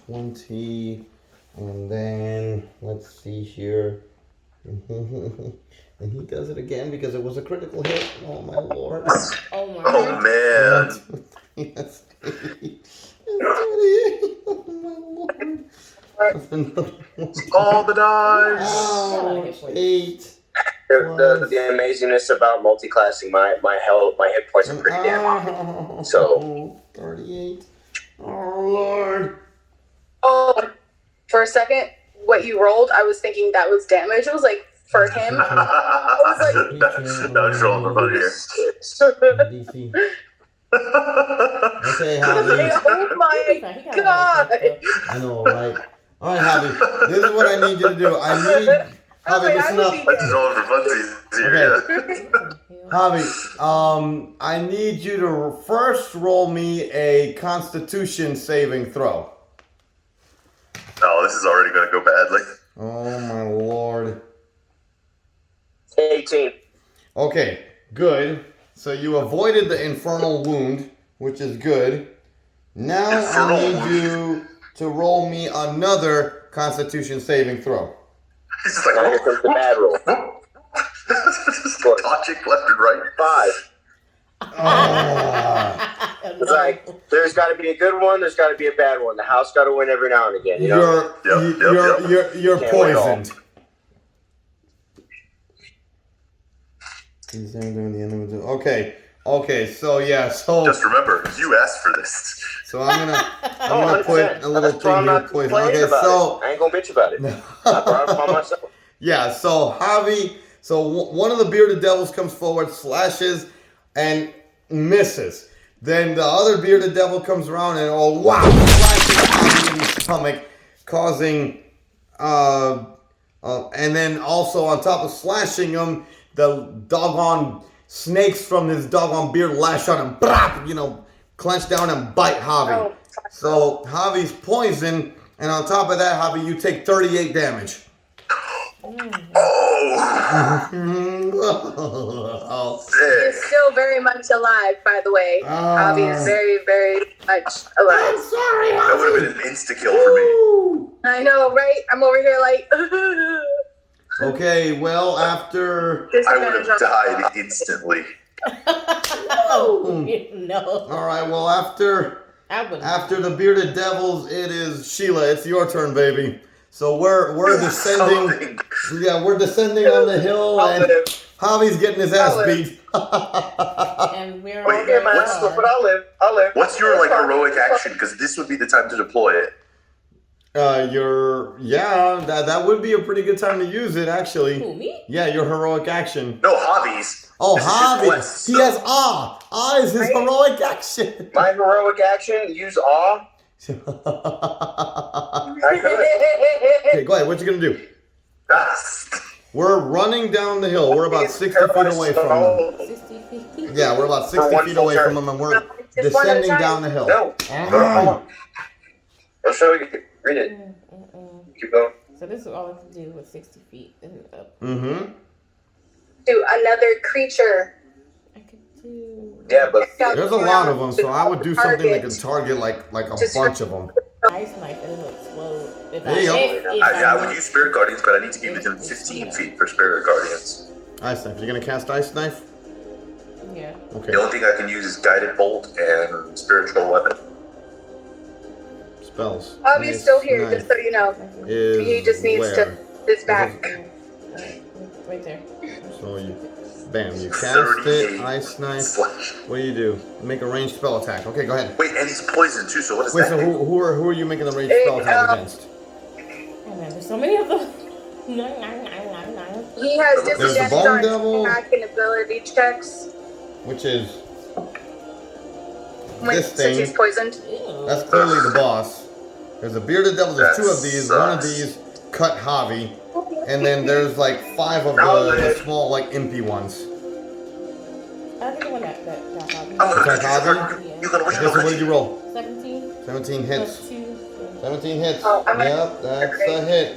20. And then, let's see here. And he does it again because it was a critical hit. Oh my lord. Oh my Oh god. man. Yes. Oh my lord. That's another one. All the dice. Oh, 8. The amazingness about multi-classing my hit points are pretty damn high. So 38. Oh lord. Oh, for a second, what you rolled, I was thinking that was damage. It was like for him. I was like, No, just roll for fun here. DC. Okay, I was like, Javi. oh my god. I know, right? All right, Javi. This is what I need you to do. I need Javi. Listen up. I just rolled for funsies here. Yeah. Javi, I need you to first roll me a Constitution saving throw. Oh, this is already going to go badly. Oh my lord. 18. Okay, good. So you avoided the infernal wound, which is good. Now I need you to roll me another Constitution saving throw. He's just like, Now here comes the bad roll. just dodging left and right. 5. Ah. It's like there's got to be a good one. There's got to be a bad one. The house got to win every now and again. You know. You're Can't win it all. poisoned. He's there doing the end of it. Okay. So yeah. So Just remember, you asked for this. so I'm gonna put 100%. a little That's why I'm thing here. not Poison. complaining Okay. about So. it. I ain't gonna bitch about it. I brought it upon myself. Yeah, so Javi, one of the bearded devils comes forward, slashes, and misses. Then the other bearded devil comes around and slashes Javi in the stomach, causing, and then also on top of slashing him, the doggone snakes from his doggone beard lash out and clench down and bite Javi. Oh. So Javi's poisoned, and on top of that, Javi, you take 38 damage. Oh, You're sick. still very much alive, by the way. Avi is very, very much alive. Sorry, That would have been an insta-kill for me. I know, right? I'm over here like, Okay, well, after... I would have died instantly. Oh, no. All right, well, after the bearded devils, it is Sheila. It's your turn, baby. So we're descending. Something. Yeah, we're descending on the hill, I'll and live. Javi's getting his ass I'll live. beat. And we're Wait, all Get my ass very whooped, but I'll live. I'll live. What's your heroic action? Because this would be the time to deploy it. That would be a pretty good time to use it, actually. Who, me? Yeah, your heroic action. No, hobbies. Oh, This is his Javi, quest, he so- has awe. Awe is his Right? heroic action. My heroic action, use awe. I could. Okay, go ahead. What you gonna do? We're running down the hill. We're about 60 feet away from them. 60 feet. Yeah, we're about 60 one feet full away turn. from them, and we're Just one at a descending time. down the hill. No. Hold on. I'll show you. Read it. Keep going. So this is all I can do with 60 feet and up. Mm-hmm. to another creature. I could do Yeah, but There's a lot of them, so I would do something that can target like a bunch of them. ice knife and it'll explode. If There you go. I would use Spirit Guardians, but I need to be within 15 feet for Spirit Guardians. Ice knife. You're gonna cast ice knife? Yeah. Okay. The only thing I can use is Guided Bolt and Spiritual Weapon. Spells. Avi's Ice still here, knife just so you know. is He just needs where? to his back. Right there. So you. Bam, you cast 38 it, ice knife. slash. What do? Make a ranged spell attack. Okay, go ahead. Wait, and he's poisoned too, so what does Wait, that so mean? who are you making the ranged spell attack against? Oh man, there's so many of them. He has There's different the damage Bone on Devil. attack and ability checks. Which is Since thing. he's poisoned. That's clearly the boss. There's a bearded devil. There's That 2 of these. sucks. One of these cut Javi, and then there's like 5 of the small like impy ones. I think the one that I'm gonna Attack do Javi. You gotta wait. Okay, so what did you roll? 17 17 plus hits. 2. 17 hits. Oh, I'm gonna- Yep, that's a hit.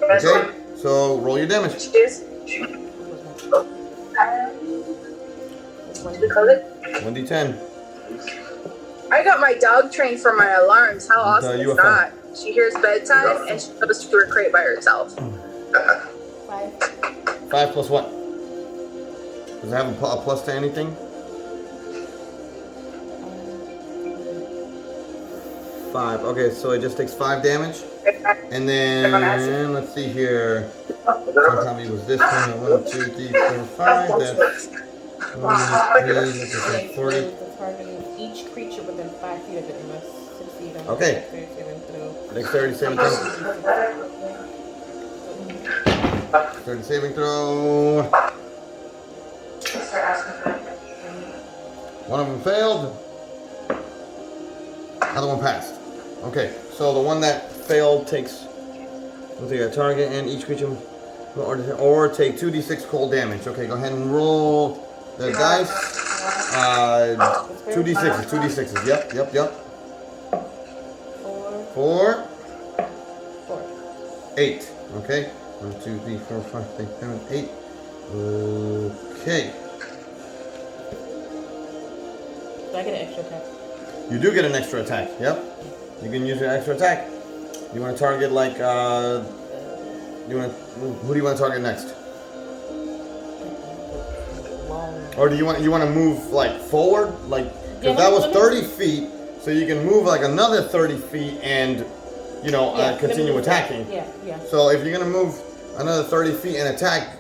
That's Okay, so roll your damage. Cheers. What do we call it? 1d10. I got my dog trained for my alarms. How awesome you is a that? She hears bedtime and she goes to her crate by herself. 5. 5 plus what? Does it have a plus to anything? 5. Okay, so it just takes 5 damage. And then, let's see here. Sometime it was this one. 1, 2, 3, 4, 5. That's 1, 3, that's 40. The target of each creature within 5 feet of it must succeed on Okay. dexterity saving throw. Dexterity saving throw. Dexterity saving throw. One of them failed. Other one passed. Okay, so the one that failed takes, let's see, a target and each creature, or take 2d6 cold damage. Okay, go ahead and roll the dice. 2d6s, 2d6s. Yep. 4, 8. Okay. 1, 2, 3, 4, 5, 6, 7, 8. Okay. Do I get an extra attack? You do get an extra attack. Yep. You can use your extra attack. You want to target like who do you want to target next? Or do you want to move like forward, like because that was 30 feet, so you can move like another 30 feet and continue attacking. Yeah. So if you're gonna move another 30 feet and attack,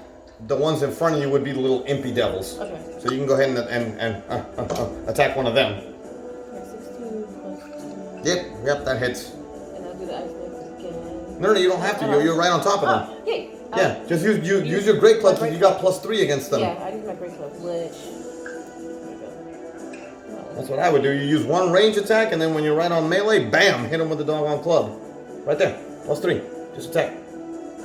the ones in front of you would be the little impy devils. Okay. So you can go ahead and attack one of them. Yeah, 16 plus 2. Yep, that hits. And I'll do the ice knife again. No, you don't have to. You're right on top of them. Yay. Yeah, just use your great club because you got +3 against them. Yeah, I use my great club, which. That's what I would do. You use one range attack, and then when you're right on melee, bam, hit him with the doggone club. Right there, +3. Just attack.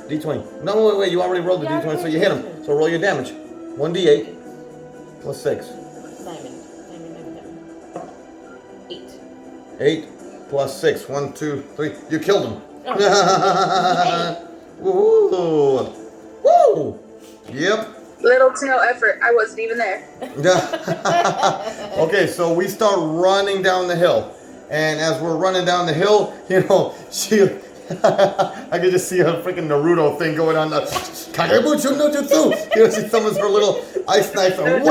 D20. No, wait, you already rolled the D20, so you hit him. So roll your damage. 1d8 plus 6. Diamond. 8. 8 plus 6. 1, 2, 3. You killed him. Oh. Woo! Woo! Yep. Little to no effort. I wasn't even there. Okay, so we start running down the hill. And as we're running down the hill, she I could just see a freaking Naruto thing going on. Kagebutsu no jutsu. She summons her little ice knife and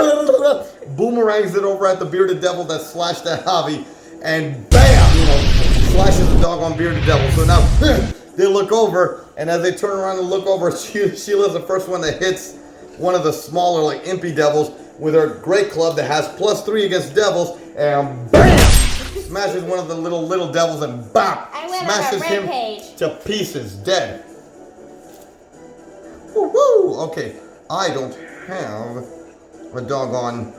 boomerangs it over at the bearded devil that slashed at Javi, and bam, slashes the doggone bearded devil. So now they look over, and as they turn around and look over, Sheila's the first one that hits one of the smaller, like impy devils with her great club that has +3 against devils, and bam! Smashes one of the little devils and bam! Smashes him to pieces, dead. Woo-hoo! Okay, I don't have a doggone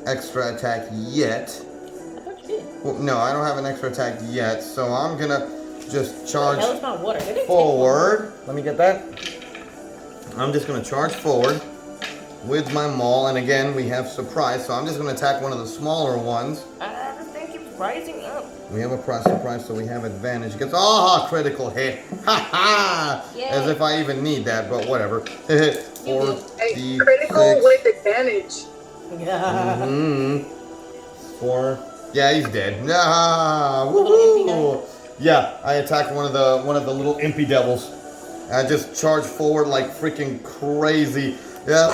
extra attack yet. I thought you did. Well, no, I don't have an extra attack yet, so I'm gonna just charge Hell, it's not water. They didn't forward. Let me get that. I'm just gonna charge forward with my maul, and again we have surprise, so I'm just gonna attack one of the smaller ones. This thing keeps rising up. We have a surprise, so we have advantage. Gets critical hit. Ha ha! Yay. As if I even need that, but whatever. 4 Hey, critical with advantage. Yeah. 4. Yeah, he's dead. Ah, woohoo! Yeah, I attacked one of the little impy devils. I just charged forward like freaking crazy. Yeah.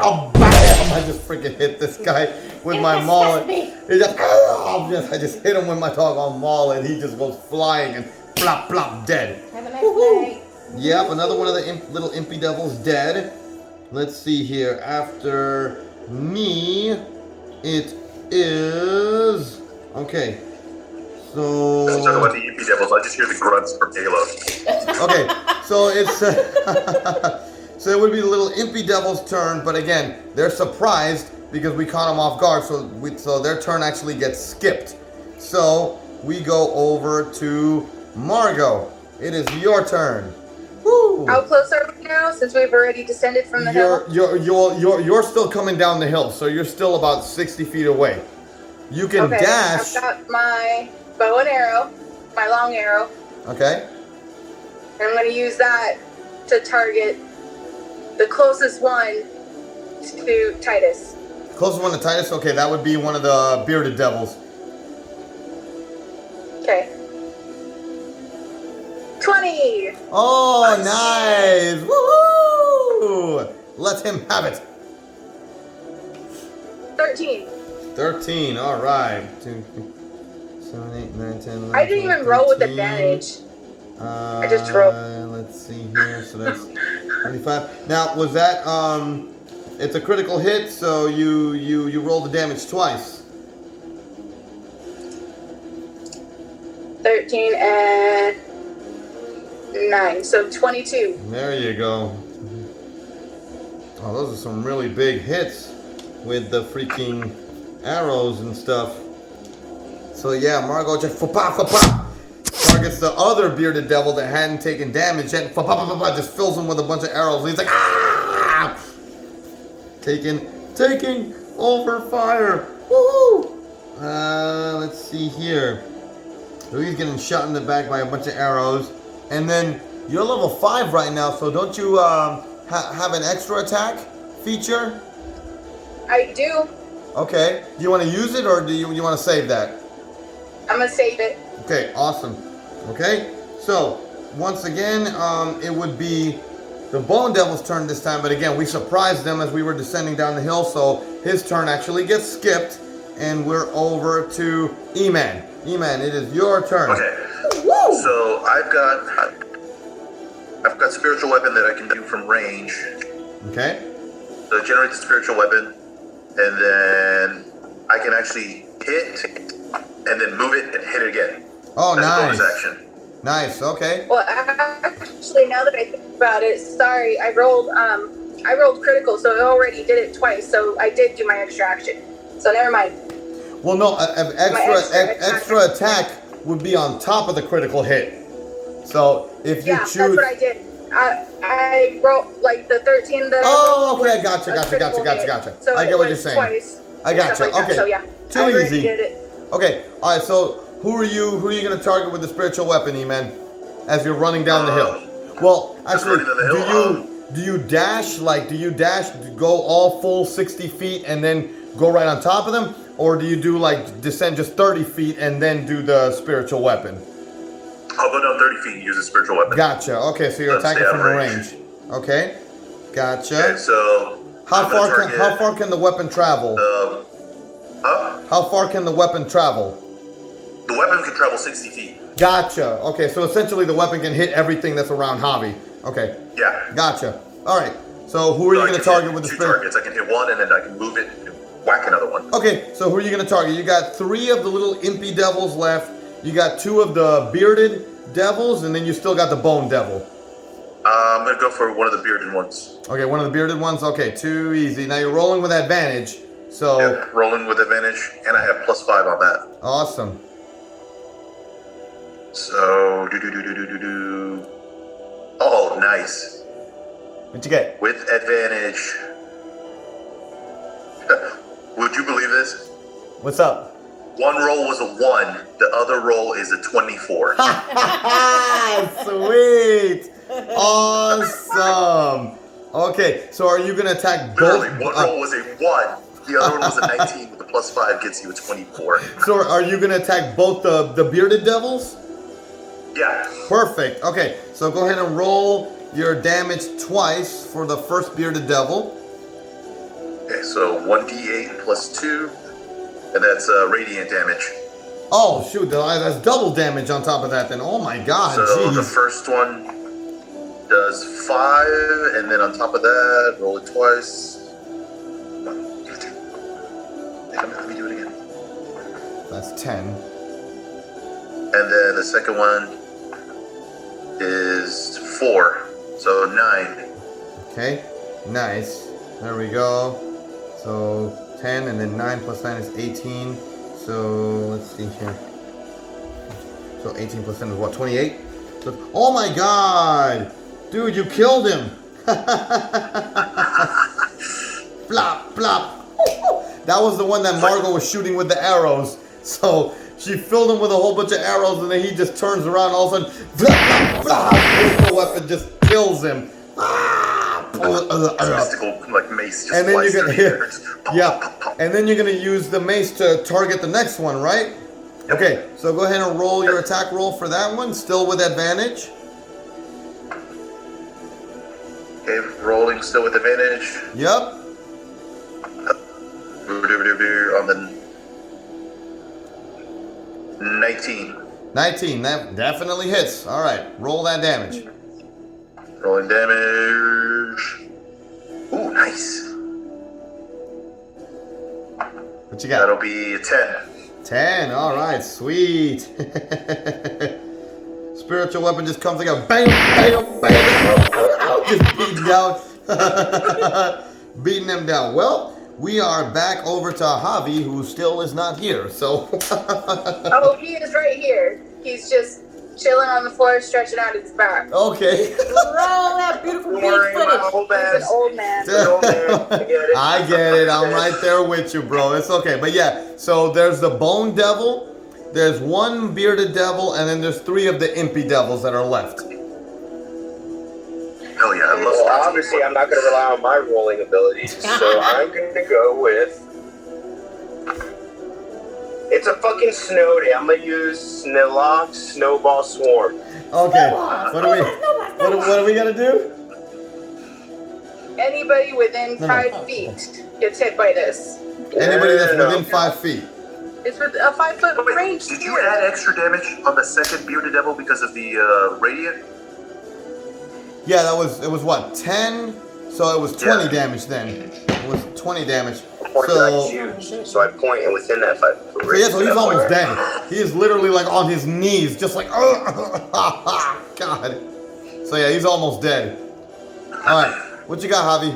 Oh, bam! I just freaking hit this guy with my maul. I just hit him with my doggone maul, and he just goes flying and plop plop dead. Have a nice night. Yep, another one of the little impy devils dead. let's see here. After me, it is okay. So Let's talk about the EP devils. I just hear the grunts from Halo. okay, so it's so it would be the little impy devil's turn, but again, they're surprised because we caught them off guard, so their turn actually gets skipped. So we go over to Margot. It is your turn. Woo! How close are we now? Since we've already descended from the hill. You're still coming down the hill, so you're still about 60 feet away. You can dash. I've got my bow and arrow, my long arrow. Okay. And I'm going to use that to target the closest one to Titus. Closest one to Titus? Okay, that would be one of the bearded devils. Okay. 20! Oh, nice! Woohoo! Let him have it. 13. 13, alright. 2, 7, 8, 9, 10, 11, I didn't even roll with advantage. I just rolled. Let's see here. So that's 25. Now, was that it's a critical hit, so you roll the damage twice. 13 and 9, so 22. There you go. Oh, those are some really big hits with the freaking arrows and stuff. So yeah, Margot just targets the other bearded devil that hadn't taken damage yet. Just fills him with a bunch of arrows. He's like, ah! Taking over fire. Woohoo! Let's see here. So he's getting shot in the back by a bunch of arrows. And then you're level 5 right now, so don't you have an extra attack feature? I do. Okay. Do you want to use it, or do you want to save that? I'm going to save it. Okay, awesome. Okay, so once again, it would be the Bone Devil's turn this time, but again, we surprised them as we were descending down the hill, so his turn actually gets skipped, and we're over to E-Man. E-Man, it is your turn. Okay. Woo! So I've got spiritual weapon that I can do from range. Okay. So generate the spiritual weapon, and then I can actually hit, and then move it and hit it again. Oh, That's a nice. bonus action. Nice, okay. Well, actually, now that I think about it, sorry, I rolled critical, so I already did it twice, so I did do my extra action. So never mind. Well, no, extra attack would be on top of the critical hit. So if you choose... that's what I did. I rolled like the 13 that Oh, I rolled okay, gotcha. So I get what you're saying. Twice, I gotcha. like Okay. So yeah, Too I already easy. did it. Okay, all right. So who are you going to target with the spiritual weapon, E-Man, as you're running down the hill? Well, actually, do you dash? Like, do you dash, go all full 60 feet, and then go right on top of them, or do you do like descend just 30 feet and then do the spiritual weapon? I'll go down 30 feet and use a spiritual weapon. Gotcha. Okay, so you're attacking from range. Okay, gotcha. Okay, so how far can the weapon travel? How far can the weapon travel? The weapon can travel 60 feet. Gotcha. Okay, so essentially the weapon can hit everything that's around Hobby. Okay. Yeah. Gotcha. All right. So who are you going to target with the spirit? Targets. I can hit one, and then I can move it and whack another one. Okay, so who are you going to target? You got 3 of the little impy devils left. You got 2 of the bearded devils, and then you still got the bone devil. I'm going to go for one of the bearded ones. Okay, one of the bearded ones. Okay, too easy. Now you're rolling with advantage. So yeah, rolling with advantage, and I have +5 on that. Awesome. So Oh, nice. What'd you get? With advantage. Would you believe this? What's up? One roll was a 1. The other roll is a 24. Sweet. Awesome. Okay, so are you gonna attack both? Literally, one roll was a 1. The other one was a 19 with the +5 gets you a 24. So are you gonna attack both the bearded devils? Yeah. Perfect. Okay, so go ahead and roll your damage twice for the first bearded devil. Okay, so 1d8 +2, and that's radiant damage. Oh shoot, that's double damage on top of that then. Oh my god, So jeez. the first one does 5, and then on top of that, roll it twice. Let me do it again. That's 10. And then the second one is 4, so 9. Okay, nice. There we go. So 10 and then 9 plus 9 is 18. So let's see here. So 18% is what, 28? So, oh my god! Dude, you killed him! Flop, flop. That was the one that Margot was shooting with the arrows. So she filled him with a whole bunch of arrows and then he just turns around all of a sudden. Flop, flop, flop. The weapon just kills him. Mystical, like mace just And then you're gonna hear. and then you're gonna use the mace to target the next one, right? Yep. Okay, so go ahead and roll your attack roll for that one, still with advantage. Okay, rolling still with advantage. Yep. On the 19. 19, that definitely hits. All right, roll that damage. Rolling damage. Ooh, nice. What you got? That'll be a 10. 10, all right, sweet. Spiritual weapon just comes like a bam, bam, bam, just beating down, beating them down. Well, we are back over to Javi, who still is not here, so. Oh, he is right here. He's just chilling on the floor, stretching out his back. Okay. Roll that beautiful Don't big worry, my footage. old He's man. an old man. Old man. I get it. I get it. I'm right there with you, bro. It's okay. But yeah, so there's the bone devil, there's one bearded devil, and then there's 3 of the impy devils that are left. Hell yeah, I love Well, spells. obviously, I'm not going to rely on my rolling abilities, so I'm going to go with. It's a fucking snow day. I'm going to use Snillock Snowball Swarm. Okay. What do we gotta do? Anybody within No, no. 5 feet gets hit by this. Anybody that's No. within 5 feet. It's with a 5-foot Wait, range. did you add extra damage on the second bearded devil because of the radiant? Yeah, it was what, 10? So it was 20 Yeah. damage then. It was 20 damage. Or did I So, choose? So I point and within that 5 foot so yeah, so he's almost dead. He is literally like on his knees, just like, oh, God. So yeah, he's almost dead. All right, what you got, Javi?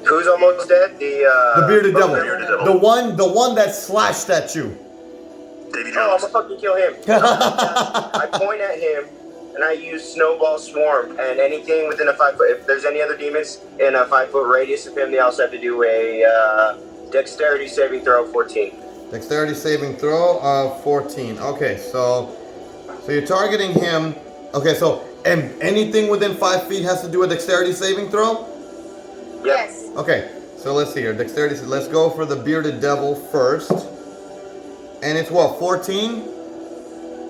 Who's almost dead? The bearded devil. bearded devil. The one that slashed at you. Davy Oh, I'm Jones. gonna fucking kill him. I point at him and I use Snowball Swarm, and anything within a 5 foot. If there's any other demons in a 5 foot radius of him, they also have to do a Dexterity saving throw 14. Dexterity saving throw of 14. Okay, so you're targeting him. Okay, so and anything within 5 feet has to do a dexterity saving throw? Yep. Yes. Okay, so let's see here. Dexterity. Let's go for the bearded devil first. And it's what, 14?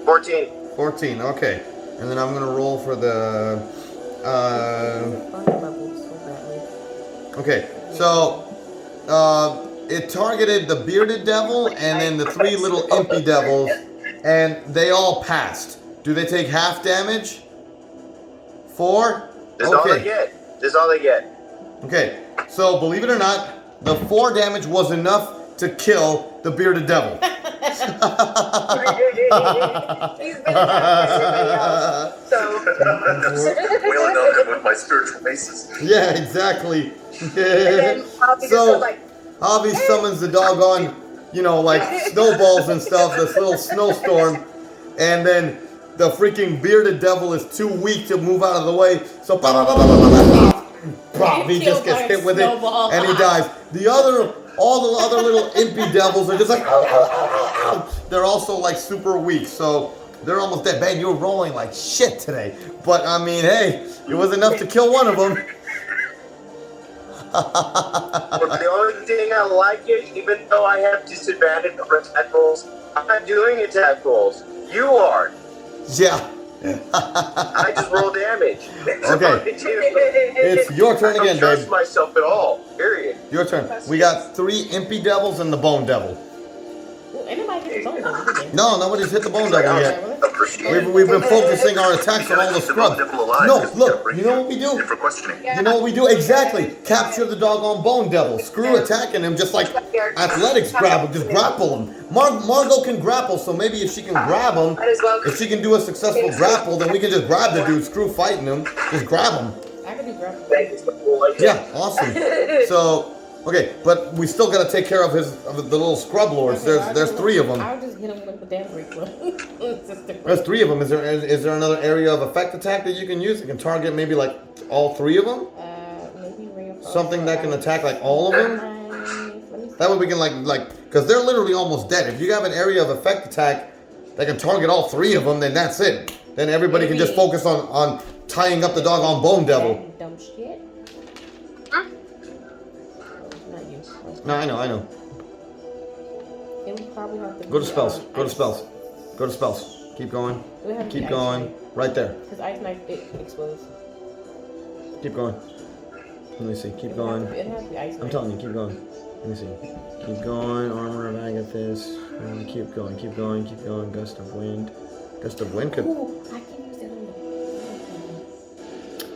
14. 14, okay. And then I'm gonna roll for the okay, so it targeted the bearded devil and then the 3 little impy devils, and they all passed. Do they take half damage? 4? This is all they get. This is all they get. Okay, so believe it or not, the 4 damage was enough to kill the bearded devil. He's been attacked by somebody else. So. Wailing on him with my spiritual maces. Yeah, exactly. And then Bobby just So- was like, Javi summons the doggone, like snowballs and stuff, this little snowstorm, and then the freaking bearded devil is too weak to move out of the way, so he just gets hit with it, and he dies. All the other little impy devils are just like, they're also like super weak, so they're almost dead. Man, you were rolling like shit today, but I mean, hey, it was enough to kill one of them. But the only thing I like is, even though I have disadvantage over attack rolls, I'm not doing attack rolls. You are. Yeah. I just roll damage. That's Okay. all I do. It's your turn I again, don't trust babe. myself at all. Period. Your turn. We got 3 impy devils and the bone devil. Well, anybody get the bone devil, did they? No, nobody's hit the bone devil yet. We've been focusing our attacks on all the scrubs. No, look, you know what we do? For questioning. You know what we do? Exactly. Capture the doggone bone devil. Screw attacking him just like athletics grab him. Just grapple him. Margot can grapple, so maybe if she can grab him, if she can do a successful grapple, then we can just grab the dude. Screw fighting him. Just grab him. I can do grapple. Yeah, awesome. So, okay, but we still gotta take care of the little scrub lords. There's 3 of them. I'll just hit him with the damn break. There's 3 of them. Is there another area of effect attack that you can use? You can target maybe like all 3 of them. Maybe ring of Something that can attack like all of them. That way we can like because they're literally almost dead. If you have an area of effect attack that can target all 3 of them, then that's it. Then everybody can just focus on tying up the doggone bone devil. Dumb shit. Not you. No, I know. It would probably have to Go to spells. Go to spells. Go to spells. Keep going. Keep going. Right there. Because ice knife it explodes. Keep going. Let me see. Keep going. It has to be ice knife. I'm telling you, keep going. Let me see. Keep going. Armor of Agathis. Keep going. Keep going. Keep going. Gust of wind. Gust of wind could. Ooh, I can use that on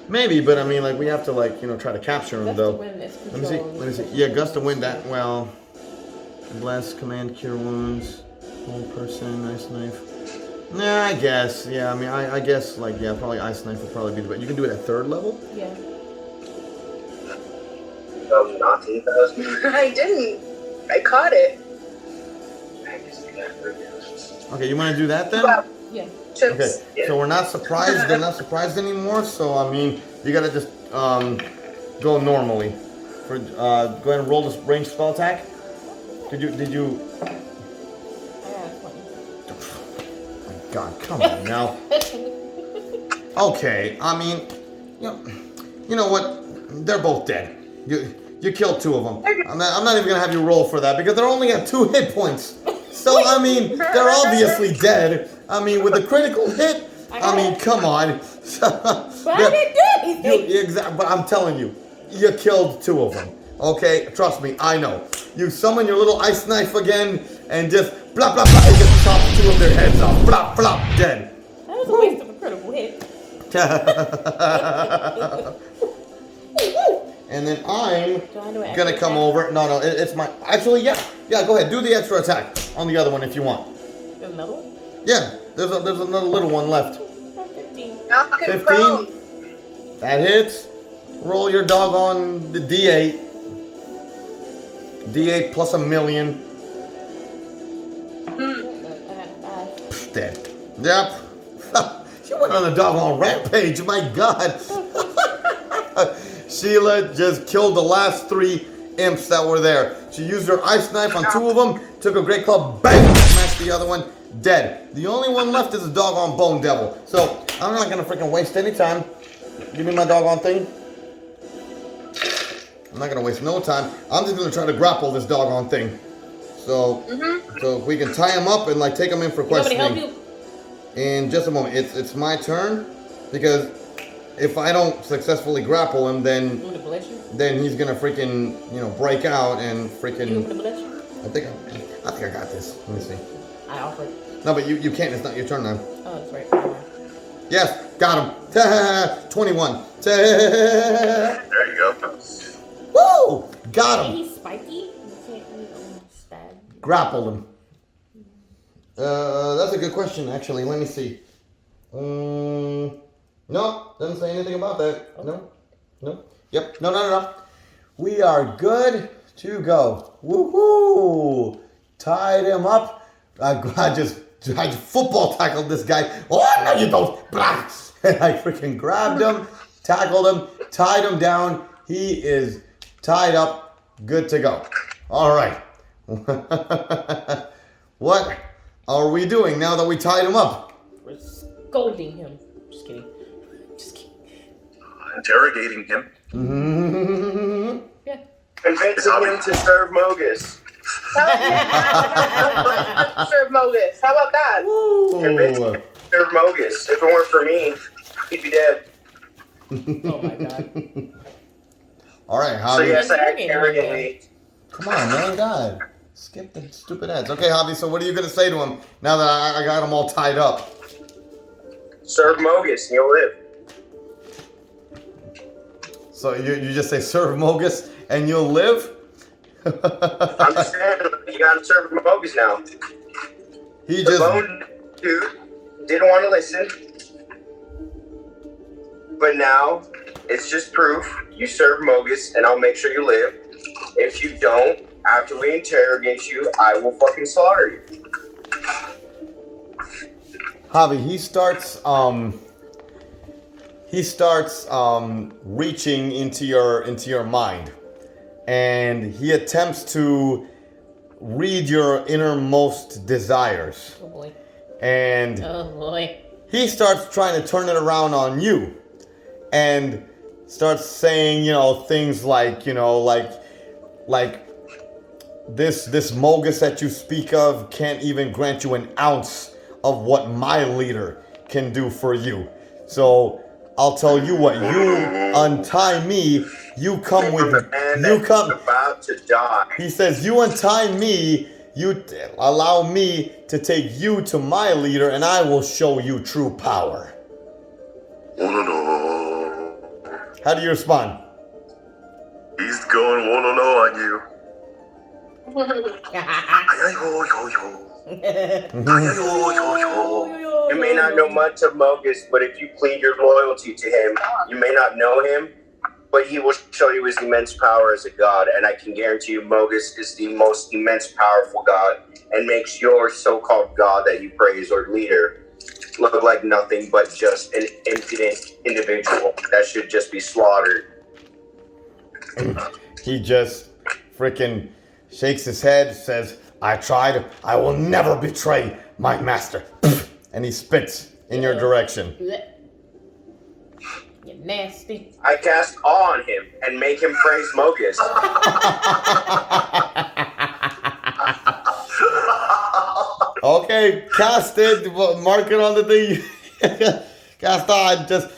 Maybe, but I mean, like we have to try to capture him though. Let Let me see. Yeah, gust of wind. That well. Bless, command, cure wounds. Hold person, ice knife. Nah, I guess. Yeah, I mean, I guess probably ice knife would probably be the best. You can do it at 3rd level. Yeah. I didn't. I caught it. Okay, you want to do that then? Well, Yeah. Okay, so we're not surprised. They're not surprised anymore. So I mean, you gotta just go normally. Go ahead and roll this ranged spell attack. Did you? I got a 20. My God, come on now. Okay, I mean, you know what? They're both dead. You killed 2 of them. I'm not even gonna have you roll for that because they're only at 2 hit points. So I mean, they're obviously dead. I mean, with a critical hit, I mean, come on. But I didn't do anything. Exactly. But I'm telling you, you killed 2 of them. Okay, trust me, I know. You summon your little ice knife again, and just blah blah blah, and just chop 2 of their heads off. Blah blah, dead. That was a waste of a critical hit. And then I'm gonna come over. No, it's my. Actually, yeah. Go ahead, do the extra attack on the other one if you want. There's another one? Yeah, there's another little one left. 15. 15. That hits. Roll your dog on the D8. D8 plus $1,000,000. Dead. Yep. She went on a doggone rampage. My God. Sheila just killed the last 3 imps that were there. She used her ice knife on 2 of them, took a great club, bang, smashed the other one, dead. The only one left is a doggone bone devil. So I'm not gonna freaking waste any time. Give me my doggone thing. I'm not gonna waste no time. I'm just gonna try to grapple this doggone thing. So, so if we can tie him up and take him in for questioning. Help you? In just a moment, it's my turn because if I don't successfully grapple him, then he's gonna freaking break out and freaking. I think I got this. Let me see. I offered. No, but you can't. It's not your turn now. Oh, that's right. Yes, got him. 21. There you go. Woo! Got him. He's spiky. You can't stab. Grappled him. That's a good question, actually. Let me see. No, doesn't say anything about that. Okay. No. Yep. No. We are good to go. Woohoo! Tied him up. I just football tackled this guy. Oh, no, you don't. And I freaking grabbed him, tackled him, tied him down. He is tied up, good to go. All right. What are we doing now that we tied him up? We're scolding him. Just kidding. Interrogating him. Yeah. Convincing him to serve Mogus. Serve Mogus. How about that? Convincing him to serve Mogus. If it weren't for me, he'd be dead. Oh my God. All right, Javi. So yes, I act arrogantly. Come on, man, God. Skip the stupid ads. Okay, Javi, so what are you going to say to him now that I got him all tied up? Serve Mogus and you'll live. So you just say serve Mogus and you'll live? I'm just saying, you gotta serve Mogus now. He The just bone dude didn't want to listen. But now, it's just proof. You serve Mogus and I'll make sure you live. If you don't, after we interrogate you, I will fucking slaughter you. Javi, he starts reaching into your mind, and he attempts to read your innermost desires. Oh boy. And Oh boy. he starts trying to turn it around on you, and starts saying, things like, like this Mogus that you speak of can't even grant you an ounce of what my leader can do for you. So I'll tell you what, you untie me, you come with, you come, about to die. he says, you untie me, you allow me to take you to my leader, and I will show you true power. How do you respond? He's going no on you. You may not know much of Mogus, but if you plead your loyalty to him, you may not know him, but he will show you his immense power as a god, and I can guarantee you Mogus is the most immense powerful god, and makes your so-called god that you praise or leader look like nothing but just an impudent individual that should just be slaughtered. He just freaking shakes his head, says, I tried, I will never betray my master. And he spits in your direction. You're nasty. I cast awe on him and make him praise Mogus. Okay, cast it, mark it on the thing. Cast on, just...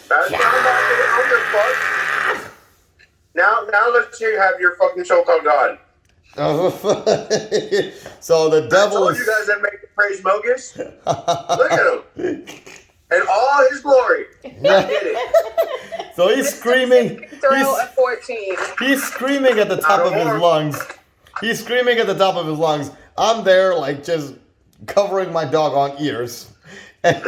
Now let's hear you have your fucking so-called god. So the I devil told is... you guys that make him praise Mogus. Look at him. In all his glory. I did it. So he's screaming. Throw a 14. He's screaming at the top of his lungs. He's screaming at the top of his lungs. I'm there, like, just covering my doggone ears. And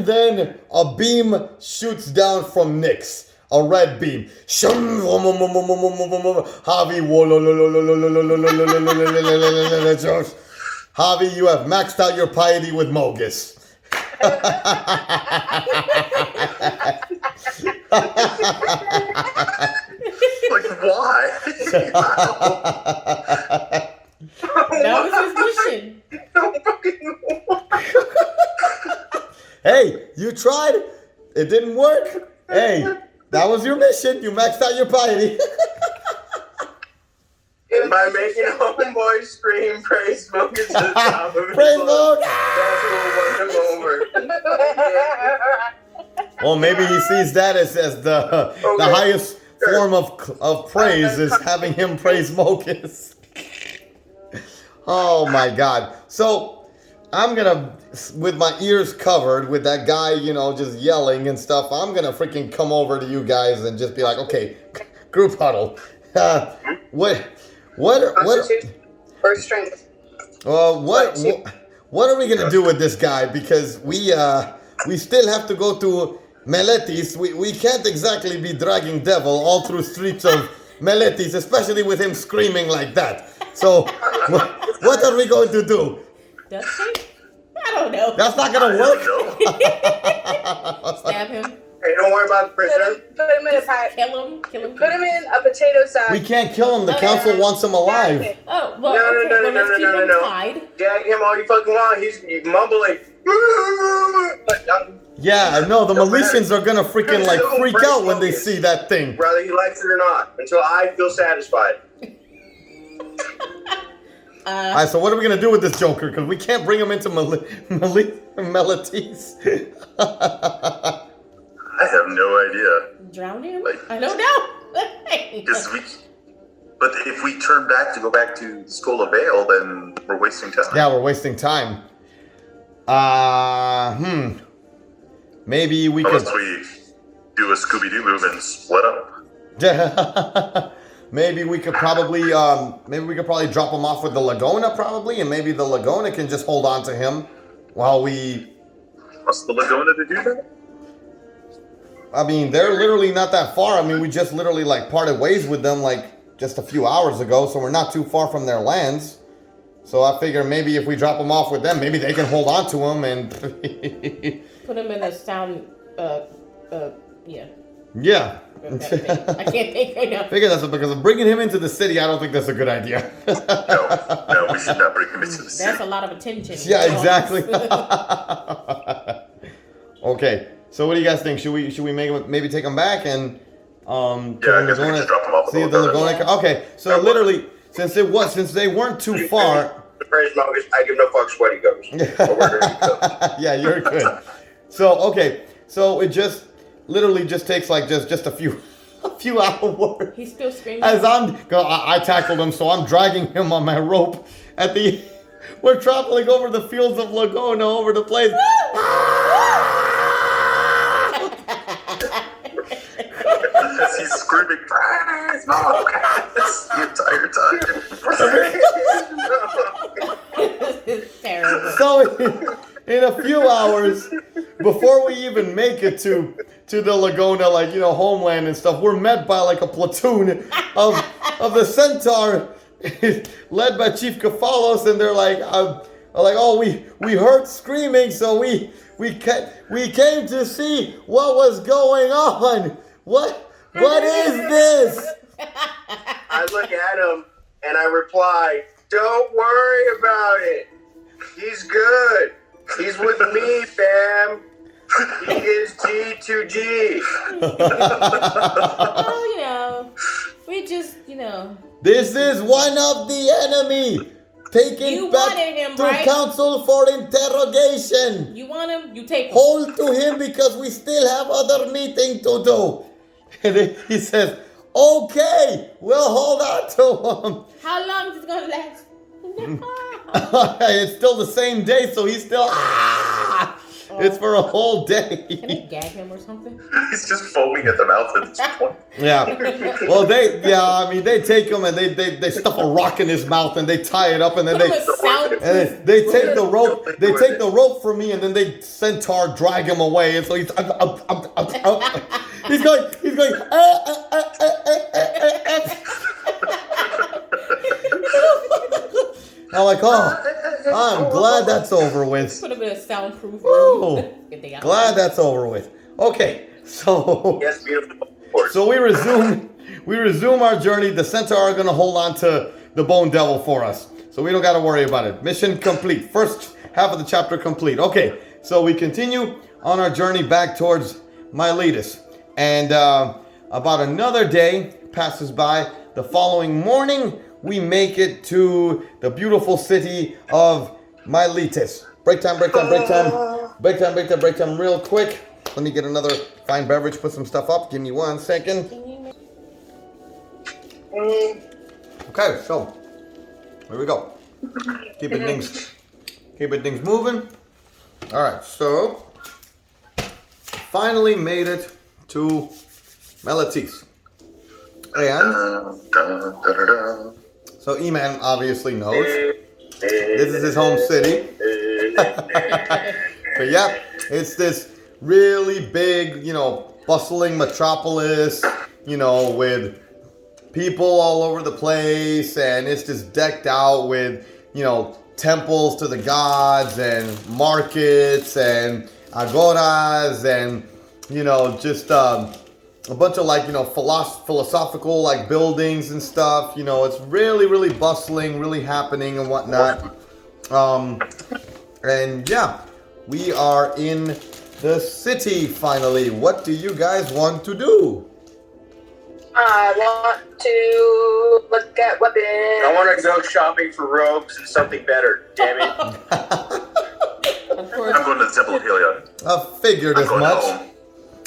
then a beam shoots down from Nyx. A red beam. Javi, you have maxed out your piety with Mogus. Like, why? That was his mission. Hey, you tried. It didn't work. Hey, that was your mission. You maxed out your piety. By making homeboy scream, praise Mogus to the top of his Praise lungs. Mogus! That's what won him over. Well, maybe he sees that as the highest form of praise is having him praise Mogus. Oh my God. So I'm gonna, with my ears covered, with that guy, just yelling and stuff, I'm gonna freaking come over to you guys and just be like, okay, group huddle. What First strength. what are we gonna do with this guy? Because we still have to go to Meletis. We can't exactly be dragging devil all through streets of Meletis, especially with him screaming like that. So what are we going to do? Duct tape? I don't know. That's not gonna work. Stab him. Hey, don't worry about the prisoner. Put him in a pie. Kill him. Put him in a potato sack. We can't kill him. The council wants him alive. Oh, well, No, okay. Well, let's keep him tied. Gag him all you fucking want. He's mumbling. Yeah, no, the Miletians are gonna freaking freak out when they see that thing. Whether he likes it or not, until I feel satisfied. Alright, so what are we gonna do with this Joker? Because we can't bring him into Meletis. I have no idea. Drown him? Like- I don't know. But if we turn back to go back to the Skull of Vale, then we're wasting time. Yeah, we're wasting time. Maybe we could. Unless we do a Scooby-Doo move and split up. Maybe we could probably drop him off with the Lagona probably, and maybe the Lagona can just hold on to him while we. Trust the Lagona to do that? I mean, they're literally not that far. I mean, we just literally like parted ways with them like just a few hours ago, so we're not too far from their lands. So I figure maybe if we drop them off with them, maybe they can hold on to him and Put him in a sound. Yeah. Yeah. I can't think right now. Figure that's because of bringing him into the city. I don't think that's a good idea. No, we should not bring him into the city. That's a lot of attention. Yeah, exactly. Okay, so what do you guys think? Should we maybe take him back and Yeah, I guess we can just drop him off. see if the Lagona? Okay, so literally since they weren't too far. The phrase longest, I give no fucks what he goes. Yeah, you're good. So okay, so it just literally just takes like just a few hours. He's still screaming. As I tackled him, so I'm dragging him on my rope. We're traveling over the fields of Lagona, over the place. He's screaming, smoke! The entire time. This is terrible. So in a few hours, before we even make it to the Lagona, like homeland and stuff, we're met by like a platoon of the Centaur, led by Chief Kefalos, and they're like, oh, we heard screaming, so we came to see what was going on. What is this? I look at him and I reply, "Don't worry about it. He's good. He's with me, fam. He is G2G." Oh, we just, This is one of the enemy. Taken You back wanted him, to right? council for interrogation. You want him, you take him. Hold to him because we still have other meeting to do. And then he says, okay, we'll hold on to him. How long is it going to last? It's still the same day, so he's still, it's for a whole day. Can they gag him or something? He's just foaming at the mouth at this point. Yeah. Well, they take him and they stuff a rock in his mouth and they tie it up and then they take the rope. They take the rope from me and then they centaur drag him away. And so he's going. I'm like, I'm glad that's over with. Put him in a soundproof Ooh, room. glad that's over with. Okay, so Yes, beautiful. so we resume our journey. The Centaur are gonna hold on to the Bone Devil for us, so we don't gotta worry about it. Mission complete. First half of the chapter complete. Okay, so we continue on our journey back towards Meletis, and about another day passes by. The following morning, we make it to the beautiful city of Meletis. Break time real quick. Let me get another fine beverage, put some stuff up. Give me 1 second. Okay, so here we go. Keeping things moving. All right, so finally made it to Meletis. And so E-Man obviously knows. This is his home city. But yeah, it's this really big, bustling metropolis, with people all over the place, and it's just decked out with, temples to the gods and markets and agoras and, just a bunch of philosophical buildings and stuff. It's really, really bustling, really happening and whatnot. And yeah, we are in the city finally. What do you guys want to do? I want to look at weapons. I want to go shopping for robes and something better. Damn it. Of course. I'm going to the Temple of Heliod. I figured as going much. home.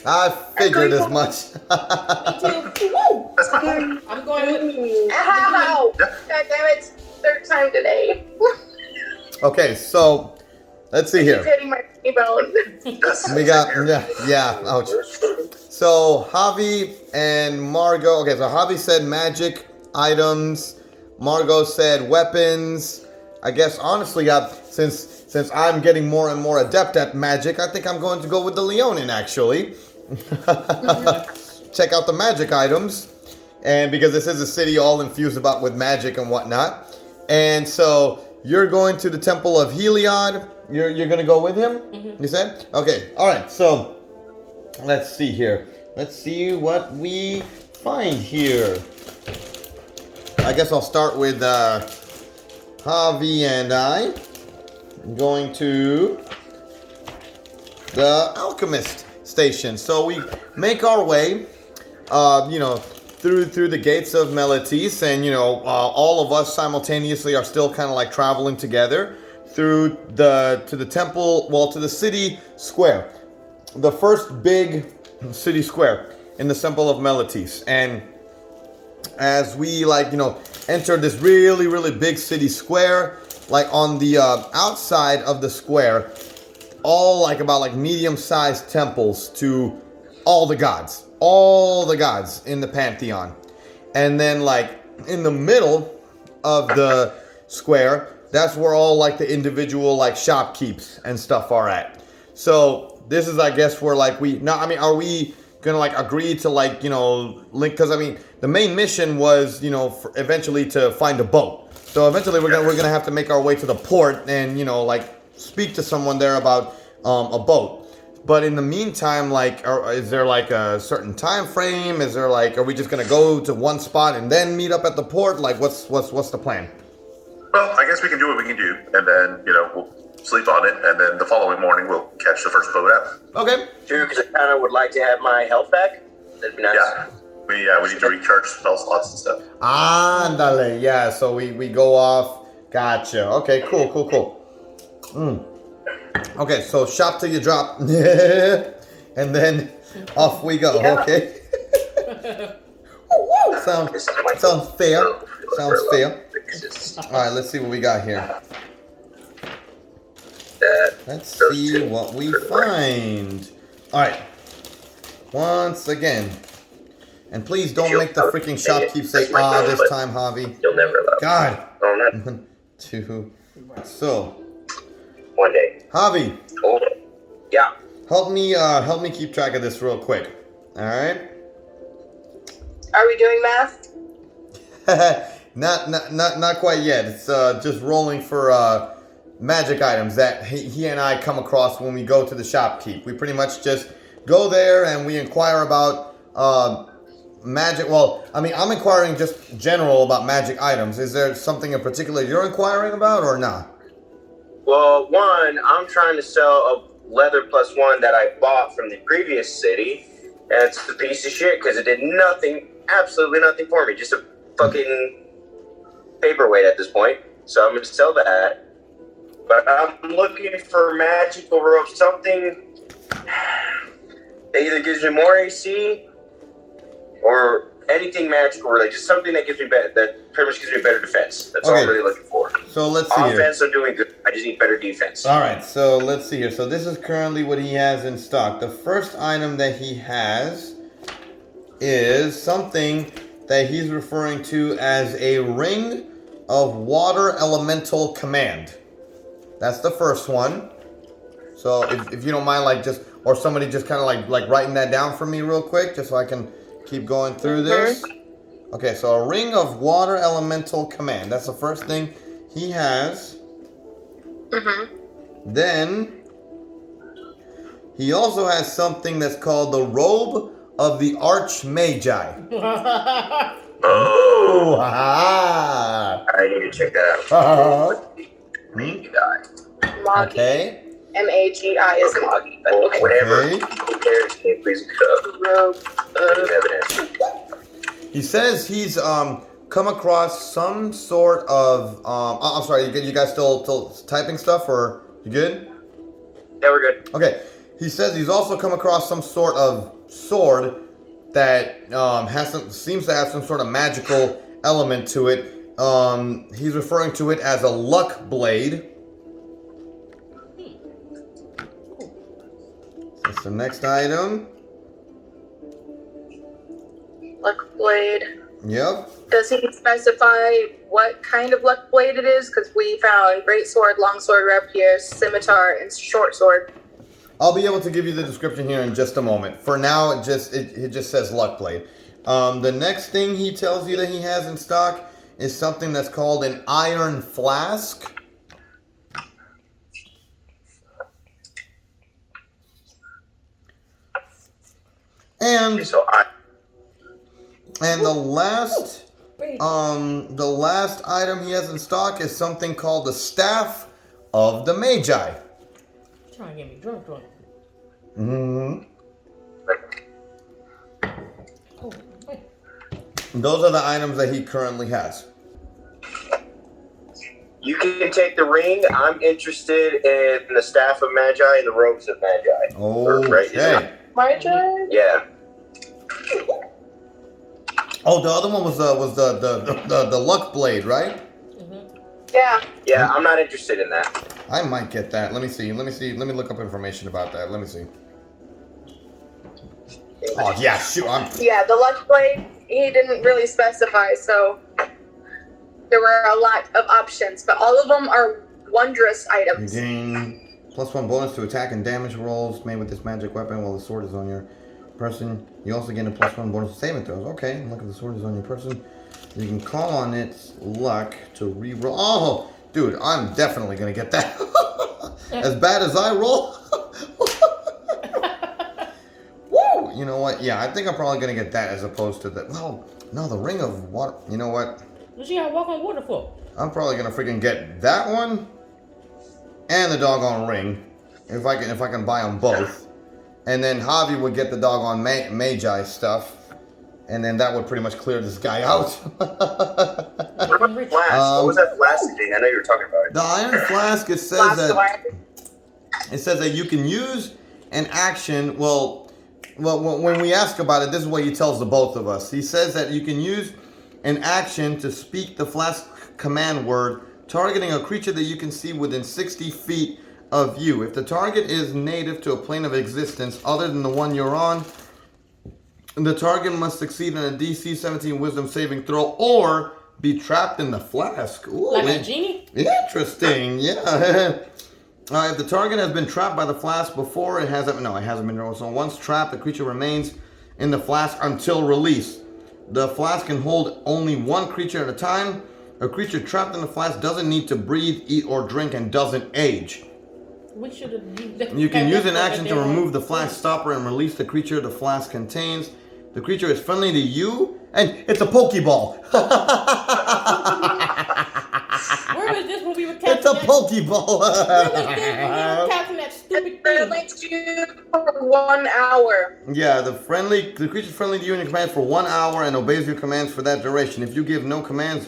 I figured as much. Me too. Woo! That's my home. I'm going with. Ow! God damn it. Third time today. Okay, so let's see Keep here. hitting my bone. We got, yeah, ouch. So, Javi and Margot. Okay, so Javi said magic items. Margot said weapons. I guess, honestly, since I'm getting more and more adept at magic, I think I'm going to go with the Leonin, actually. Check out the magic items. And because this is a city all infused about with magic and whatnot. And so, you're going to the Temple of Heliod. You're going to go with him, you said? Okay, all right, so let's see here. Let's see what we find here. I guess I'll start with Javi and I. I'm going to the alchemist station. So we make our way, through the gates of Meletis, and all of us simultaneously are still kind of like traveling together through to the temple, to the city square, the first big city square in the temple of Meletis. And as we enter this really, really big city square, like on the outside of the square, all about medium-sized temples to all the gods in the pantheon. And then in the middle of the square, that's where all the individual shopkeepers and stuff are at. So this is, I guess, where are we gonna agree to link? Because the main mission was eventually to find a boat. So eventually we're gonna have to make our way to the port and speak to someone there about a boat. But in the meantime, is there a certain time frame? Is there are we just gonna go to one spot and then meet up at the port? What's the plan? Well, I guess we can do what we can do, and then we'll sleep on it, and then the following morning we'll catch the first boat out. Okay. True, because I kind of would like to have my health back. That'd be nice. Yeah, we need to recharge spell slots and stuff. Andale, yeah. So we go off. Gotcha. Okay, cool. Okay, so shop till you drop. And then off we go. Yeah. Okay. Sounds fair. Sounds fair. All right, let's see what we got here. Let's see what we find. All right. Once again. And please don't make the freaking shopkeep say, this time, Javi. You'll never love. God. 1, 2. So, one day. Javi, Hold it. Yeah. help me keep track of this real quick. All right. Are we doing math? Not quite yet. It's just rolling for magic items that he and I come across when we go to the shopkeep. We pretty much just go there and we inquire about magic. Well, I'm inquiring just general about magic items. Is there something in particular you're inquiring about or not? Well, one, I'm trying to sell a leather +1 that I bought from the previous city. And it's a piece of shit because it did nothing, absolutely nothing for me. Just a fucking paperweight at this point. So I'm going to sell that. But I'm looking for magical rope, something that either gives me more AC or anything magical, really. Just something that gives me better, that pretty much gives me better defense. That's all I'm really looking for. So let's see here. Offense, I'm doing good. I just need better defense. All right, so let's see here. So this is currently what he has in stock. The first item that he has is something that he's referring to as a ring of water elemental command. That's the first one. So if you don't mind, or somebody just kind of like writing that down for me real quick, just so I can keep going through this. Okay, so a ring of water elemental command. That's the first thing he has. Then he also has something that's called the robe of the Archmagi. Oh, I need to check that out. Okay. Magi is Magi. Whatever. Okay. Who cares? Can you please evidence? He says he's come across some sort of I'm sorry, you guys still typing stuff, or you good? Yeah, we're good. Okay. He says he's also come across some sort of sword that seems to have some sort of magical element to it. He's referring to it as a luck blade. So next item. Luck blade. Yep. Does he specify what kind of luck blade it is? Because we found great sword, long sword, rapier, scimitar, and short sword. I'll be able to give you the description here in just a moment. For now, it just says luck blade. The next thing he tells you that he has in stock is something that's called an iron flask. And the last item he has in stock is something called the staff of the magi. Trying to get me drunk. Mm-hmm. Oh, wait. Those are the items that he currently has. You can take the ring. I'm interested in the staff of magi and the robes of magi. Okay. My turn? Yeah. Oh, the other one was the luck blade, right? Mm-hmm. Yeah. Yeah, I'm not interested in that. I might get that. Let me see. Let me look up information about that. Let me see. Oh yeah, shoot. Yeah, the luck blade, he didn't really specify, so there were a lot of options, but all of them are wondrous You items. gain +1 bonus to attack and damage rolls made with this magic weapon while the sword is on your person. You also gain a +1 bonus to saving throws. Okay, look, if the sword is on your person, you can call on its luck to re-roll. Oh, dude, I'm definitely gonna get that. As bad as I roll. Woo! You know what? Yeah, I think I'm probably gonna get that as opposed to the. No, the ring of water. You know what? What you gotta walk on water for? I'm probably gonna freaking get that one and the doggone ring if I can buy them both. And then Javi would get the doggone magi stuff, and then that would pretty much clear this guy out. What about the flask? What was that flask thing? I know you were talking about it. The iron flask, it says that you can use an action. Well, when we ask about it, this is what he tells the both of us. He says that you can use an action to speak the flask command word, targeting a creature that you can see within 60 feet of you. If the target is native to a plane of existence other than the one you're on, the target must succeed in a DC 17 Wisdom saving throw or be trapped in the flask. Ooh, Like a genie? Interesting, yeah. If the target has been trapped by the flask before, it hasn't been rolled. So once trapped, the creature remains in the flask until released. The flask can hold only one creature at a time. A creature trapped in the flask doesn't need to breathe, eat, or drink, and doesn't age. We should have used that. You can use an action to remove the flask stopper and release the creature the flask contains. The creature is friendly to you, and it's a Pokeball. Where was this when we were catching It's a that? Pokeball. Where was this when we were catching that stupid It thing? lets you for 1 hour. Yeah, the creature is friendly to you and your commands for 1 hour and obeys your commands for that duration. If you give no commands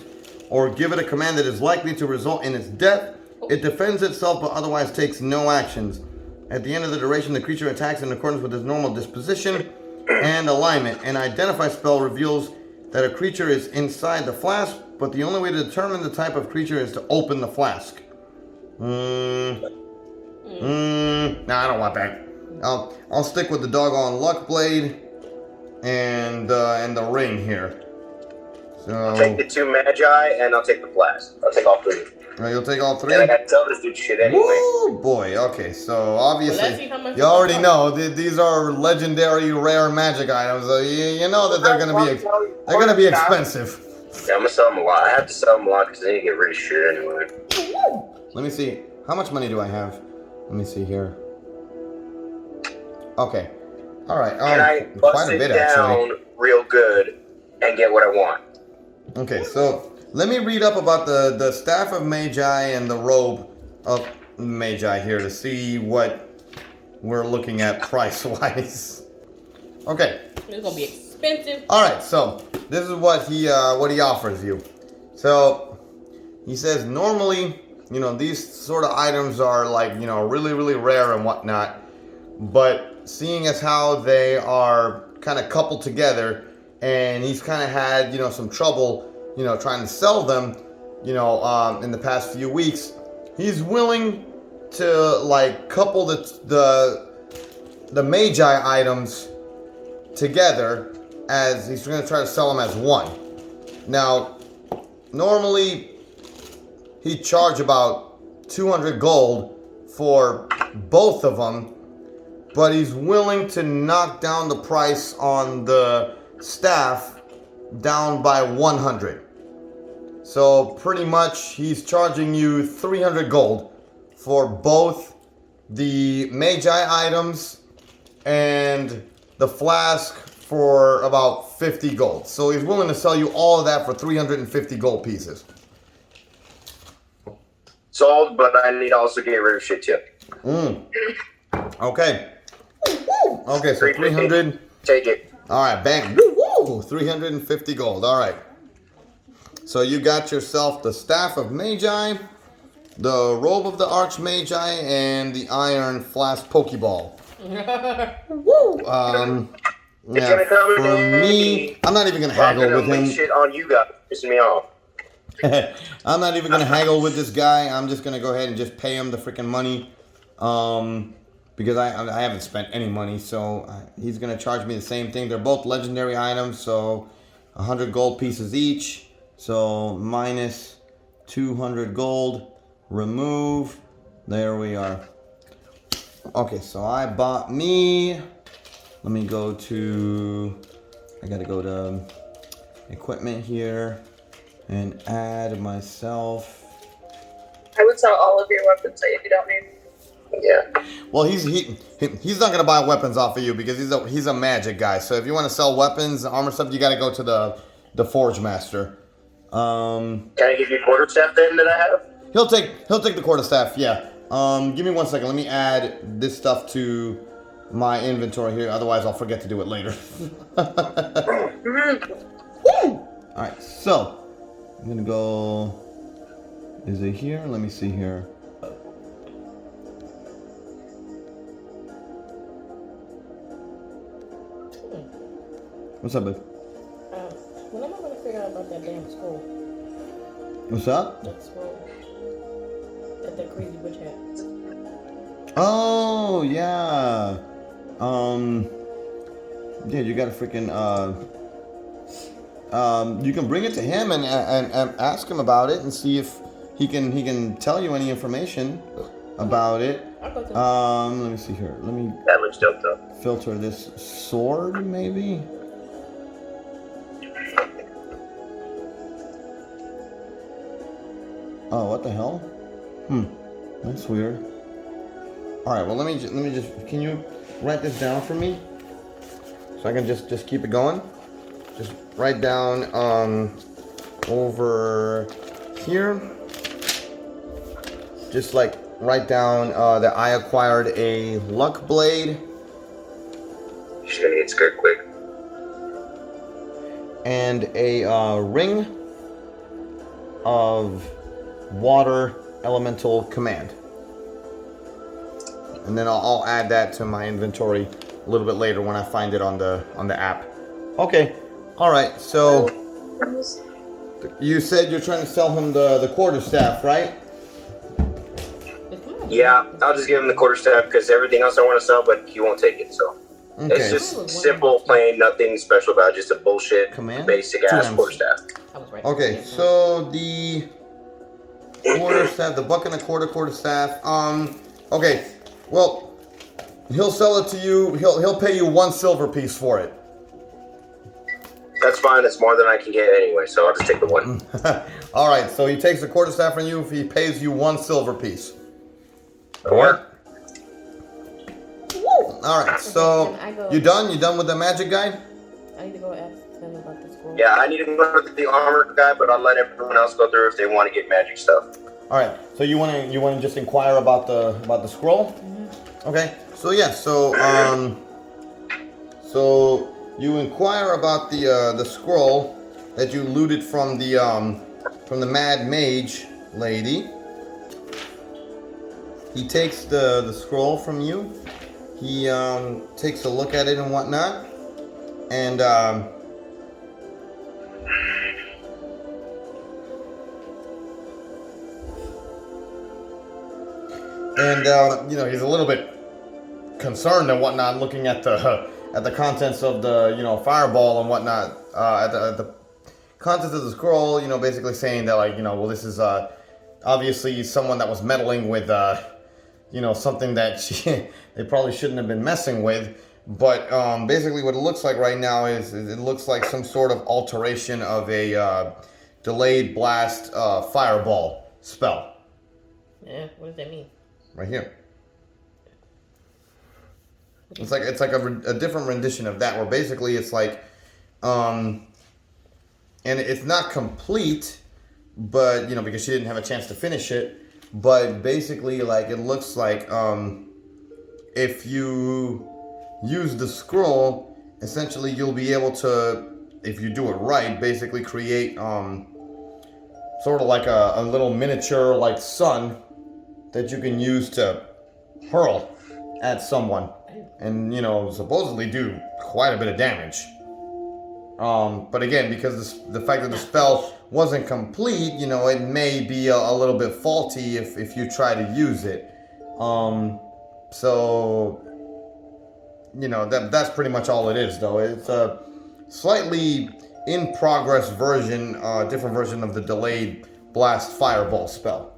or give it a command that is likely to result in its death, it defends itself but otherwise takes no actions. At the end of the duration, the creature attacks in accordance with its normal disposition and alignment. An identify spell reveals that a creature is inside the flask, but the only way to determine the type of creature is to open the flask. Nah, I don't want that. I'll stick with the doggone luck blade and the ring here. So I'll take the 2 magi and I'll take the flask. I'll take all 3. You'll take all 3? And I gotta tell this dude shit anyway. Woo, boy. Okay, so obviously Well, you already know these are legendary, rare magic items. So you know that they're gonna be expensive. Yeah, I'm gonna sell them a lot. I have to sell them a lot because I need to get rid of shit anyway. Let me see. How much money do I have? Let me see here. Okay. All right. Can I bust quite a it bit down actually. real good and get what I want? Okay, so let me read up about the staff of magi and the robe of magi here to see what we're looking at price-wise. Okay. It's gonna be expensive. All right, so this is what he offers you. So he says normally, these sort of items are like, really, really rare and whatnot. But seeing as how they are kind of coupled together, and he's kind of had, some trouble, trying to sell them, in the past few weeks, he's willing to like couple the the magi items together, as he's going to try to sell them as one. Now, normally he'd charge about 200 gold for both of them, but he's willing to knock down the price on the staff down by 100. So pretty much he's charging you 300 gold for both the magi items and the flask for about 50 gold. So he's willing to sell you all of that for 350 gold pieces. Sold, but I need to also get rid of shit too. Okay. Okay, so 300. Take it. All right, bang. Woo! 350 gold. All right. So you got yourself the Staff of Magi, the Robe of the Archmagi, and the Iron Flask Pokeball. Woo! Yeah, for me, I'm not even going to haggle with him. Shit on you guys, pissing me off. I'm not even going to haggle with this guy. I'm just going to go ahead and just pay him the freaking money. Because I haven't spent any money, so he's going to charge me the same thing. They're both legendary items, so 100 gold pieces each. So minus 200 gold. Remove. There we are. Okay, so I bought me. Let me go to. I got to go to equipment here and add myself. I would sell all of your weapons that you don't need. Yeah. Well, he's not gonna buy weapons off of you because he's a magic guy. So if you want to sell weapons, armor stuff, you got to go to the forge master. Can I give you quarterstaff then that I have? He'll take the quarterstaff. Yeah. Give me 1 second. Let me add this stuff to my inventory here. Otherwise, I'll forget to do it later. Woo! All right. So I'm gonna go. Is it here? Let me see here. What's up, babe? When am I gonna figure out about that damn scroll? What's up? That scroll. That crazy witch hat. Oh, yeah. Yeah, you gotta freaking, you can bring it to him and ask him about it and see if he can tell you any information about it. Let me see here. Let me That looks dope though. filter this sword, maybe? Oh, what the hell? That's weird. All right, well, let me just. Can you write this down for me, so I can just keep it going? Just write down over here. Just like write down that I acquired a luck blade. She's gonna get scared quick. And a ring of water elemental command. And then I'll add that to my inventory a little bit later when I find it on the app. Okay. All right. So you said you're trying to sell him the quarterstaff, right? Yeah, I'll just give him the quarterstaff because everything else I want to sell, but he won't take it. So Okay. it's just simple, plain, nothing special about it. Just a bullshit, Command? basic ass 2 quarterstaff. I was right. Okay. So the quarterstaff, the buck and a quarterstaff. Okay. Well, he'll sell it to you. He'll pay you 1 silver piece for it. That's fine. That's more than I can get anyway. So I'll just take the one. All right. So he takes the quarterstaff from you if he pays you 1 silver piece. That'll work. All right. So you done? You done with the magic guide? I need to go ask them about the scroll. Yeah, I need to go with the armor guy, but I'll let everyone else go through if they want to get magic stuff. All right. So you want to just inquire about the scroll? Okay. So yeah. So you inquire about the scroll that you looted from the mad mage lady. He takes the scroll from you. He takes a look at it and whatnot, and you know, he's a little bit concerned and whatnot, looking at the contents of the fireball and whatnot, at the contents of the scroll, basically saying that like well, this is obviously someone that was meddling with something that they probably shouldn't have been messing with. But basically what it looks like right now is it looks like some sort of alteration of a delayed blast fireball spell. Yeah, what does that mean? Right here. It's like a different rendition of that, where basically it's like, and it's not complete, but because she didn't have a chance to finish it. But basically, like it looks like if you use the scroll, essentially you'll be able to, if you do it right, basically create sort of like a little miniature like sun that you can use to hurl at someone, and supposedly do quite a bit of damage. But again, because the fact that the spell wasn't complete, it may be a little bit faulty if you try to use it. So that's pretty much all it is, though. It's a slightly in progress version, different version of the delayed blast fireball spell.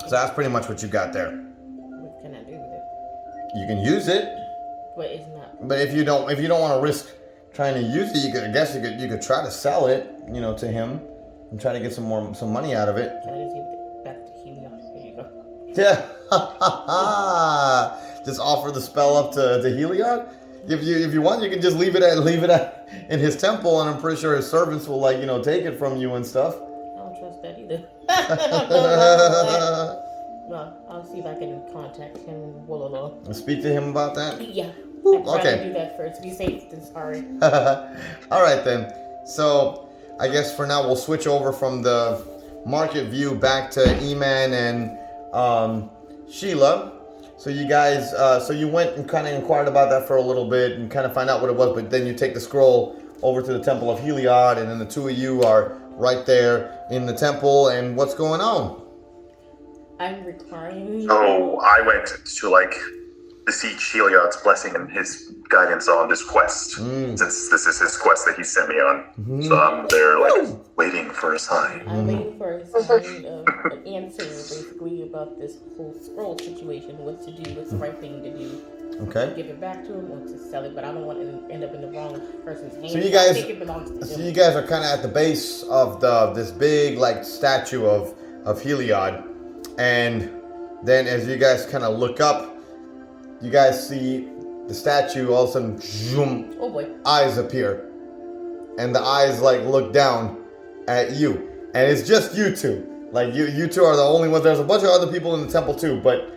So that's pretty much what you got there. What can I do with it? You can use it, But it's not. but if you don't want to risk trying to use it, you could try to sell it, to him, and try to get some money out of it. Can I just give it back to Heliod? Here you go. Yeah, just offer the spell up to Heliod. If you want, you can just leave it at in his temple, and I'm pretty sure his servants will take it from you and stuff. I don't trust that either. Well, I'll see if I can contact him. Speak to him about that. Yeah. Ooh, I'd okay. rather do that first. Be safe than sorry. All right then. So I guess for now we'll switch over from the market view back to Eman and Sheila. So you guys, so you went and kind of inquired about that for a little bit and kind of find out what it was, but then you take the scroll over to the Temple of Heliod, and then the two of you are right there in the temple. And what's going on? I'm requiring. So I went to beseech Heliod's blessing and his guidance on this quest, since this is his quest that he sent me on. So I'm there waiting for a sign. I'm waiting for a sign of an answer, basically, about this whole scroll situation. What to do? What's the right thing to do? Okay. Give it back to him or to sell it, but I don't want to end up in the wrong person's hands. So you guys, I think it belongs to him. you guys are kind of at the base of this big statue of Heliod, and then as you guys kind of look up, you guys see the statue. All of a sudden, zoom, Oh boy! eyes appear, and the eyes look down at you, and it's just you two. You two are the only ones. There's a bunch of other people in the temple too, but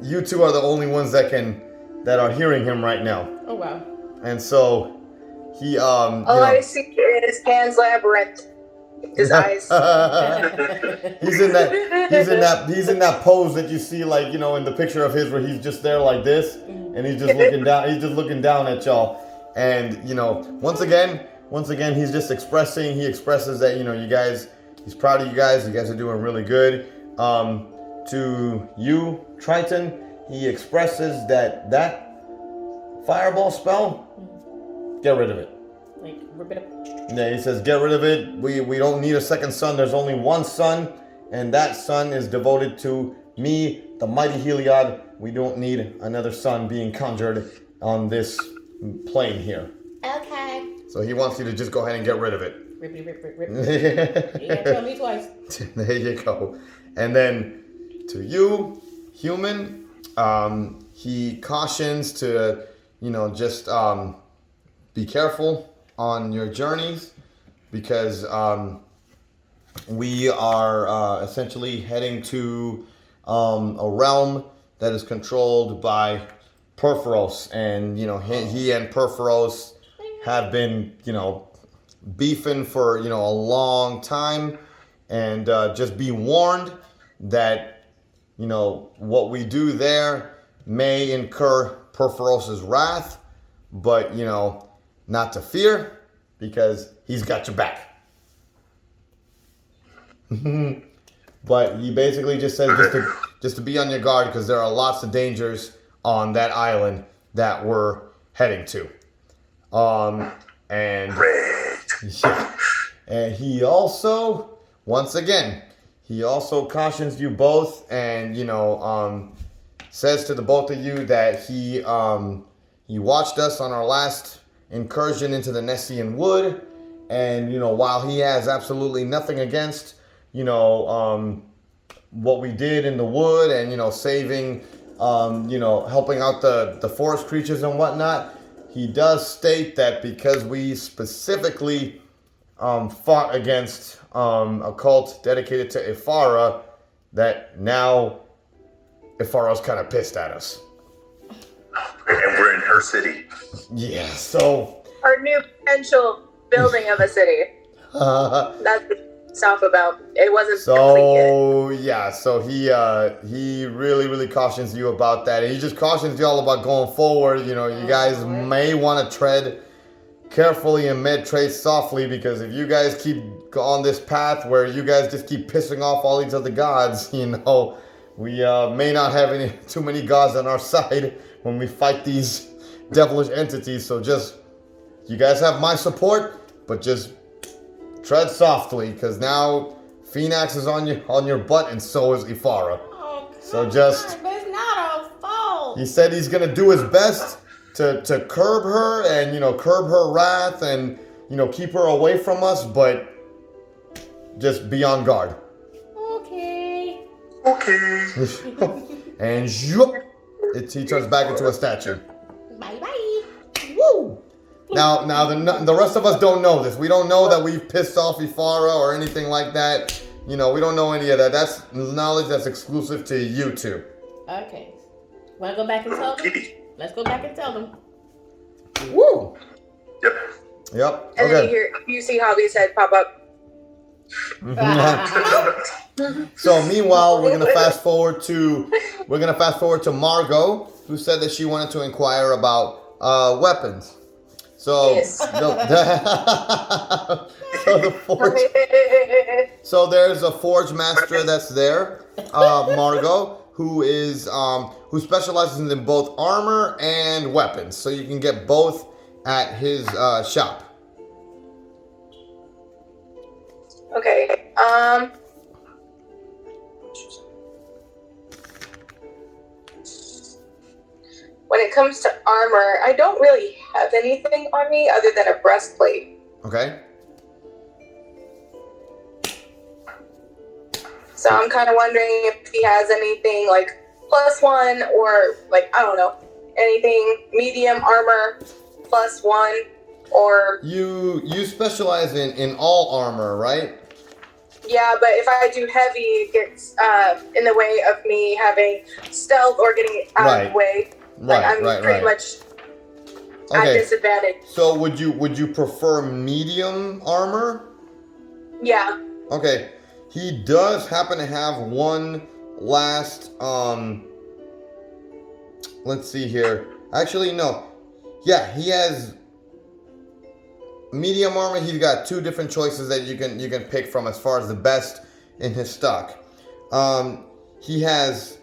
you two are the only ones that are hearing him right now. Oh wow! And so he I see is Pan's Labyrinth. His eyes. he's in that pose that you see in the picture of his, where he's just there like this, and he's just looking down. He's just looking down at y'all, and once again he's just expressing. He expresses that you guys. He's proud of you guys. You guys are doing really good. To you, Triton, he expresses that fireball spell. Get rid of it. Rip it up. Yeah, he says, get rid of it. We don't need a second sun. There's only one sun, and that sun is devoted to me, the mighty Heliod. We don't need another sun being conjured on this plane here. Okay. So he wants you to just go ahead and get rid of it. Rip. You gotta tell me twice. There you go. And then to you, human, he cautions to, just be careful on your journeys, because we are essentially heading to a realm that is controlled by Perforos, and he and Perforos have been beefing for a long time, and just be warned that what we do there may incur Perforos's wrath, but not to fear, because he's got your back. But he basically just says just to be on your guard, because there are lots of dangers on that island that we're heading to. And yeah, and he also, once again, he also cautions you both, and says to the both of you that he watched us on our last incursion into the Nessian Wood, and while he has absolutely nothing against what we did in the wood and saving helping out the forest creatures and whatnot, he does state that because we specifically fought against a cult dedicated to Ephara, that now Ephara's kind of pissed at us. And we're in her city. Yeah, so Our new potential building of a city. That's stuff about. It wasn't complete yet. so yeah, so he really cautions you about that. He just cautions you all about going forward. You guys may want to tread carefully and tread softly, because if you guys keep on this path where you guys just keep pissing off all these other gods, we may not have too many gods on our side when we fight these devilish entities. So just, you guys have my support, but just tread softly, because now Phoenix is on your butt, and so is Ephara. Oh, So just, but it's not our fault. he said he's gonna do his best to curb her and curb her wrath and keep her away from us, but just be on guard. Okay. Okay. And he turns back into a statue. Bye bye. Woo! Now the rest of us don't know this. We don't know that we've pissed off Ephara or anything like that. We don't know any of that. That's knowledge that's exclusive to you two. Okay. Wanna go back and tell them? Kitty. Let's go back and tell them. Woo! Yep. Yep. And then Okay. you see Hobby's head pop up. So meanwhile, we're gonna fast forward to Margot, who said that she wanted to inquire about weapons. So, Yes. so there's a forge master that's there, Margot, who specializes in both armor and weapons. So you can get both at his shop. Okay. When it comes to armor, I don't really have anything on me other than a breastplate. Okay. So I'm kind of wondering if he has anything like +1 or like, I don't know, anything medium armor +1 or... You specialize in all armor, right? Yeah, but if I do heavy, it gets in the way of me having stealth or getting out of the way. Like, I'm pretty much at disadvantage. So would you prefer medium armor? Yeah. Okay. He does happen to have one last let's see here. Actually, no. Yeah, he has medium armor. He's got two different choices that you can pick from as far as the best in his stock. He has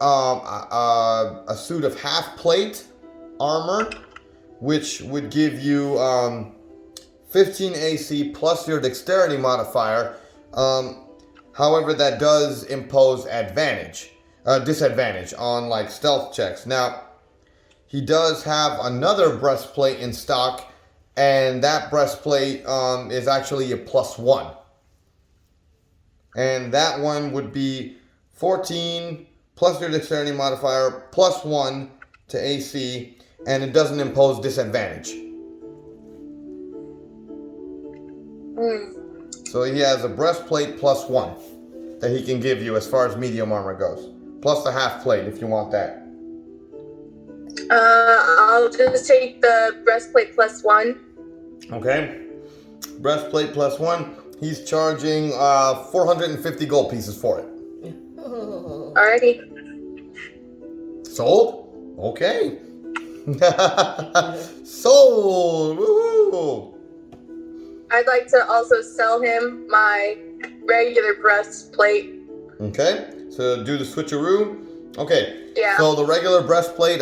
a suit of half plate armor, which would give you 15 AC plus your dexterity modifier. However, that does impose disadvantage on like stealth checks. Now, he does have another breastplate in stock, and that breastplate is actually a +1. And that one would be 14 plus your dexterity modifier +1 to AC, and it doesn't impose disadvantage. So he has a breastplate +1 that he can give you as far as medium armor goes. Plus the half plate if you want that. I'll just take the breastplate +1. Okay. Breastplate +1. He's charging 450 gold pieces for it. Alrighty. Sold? Okay. Sold! Woo-hoo. I'd like to also sell him my regular breastplate. Okay, so do the switcheroo. Okay. Yeah. So the regular breastplate,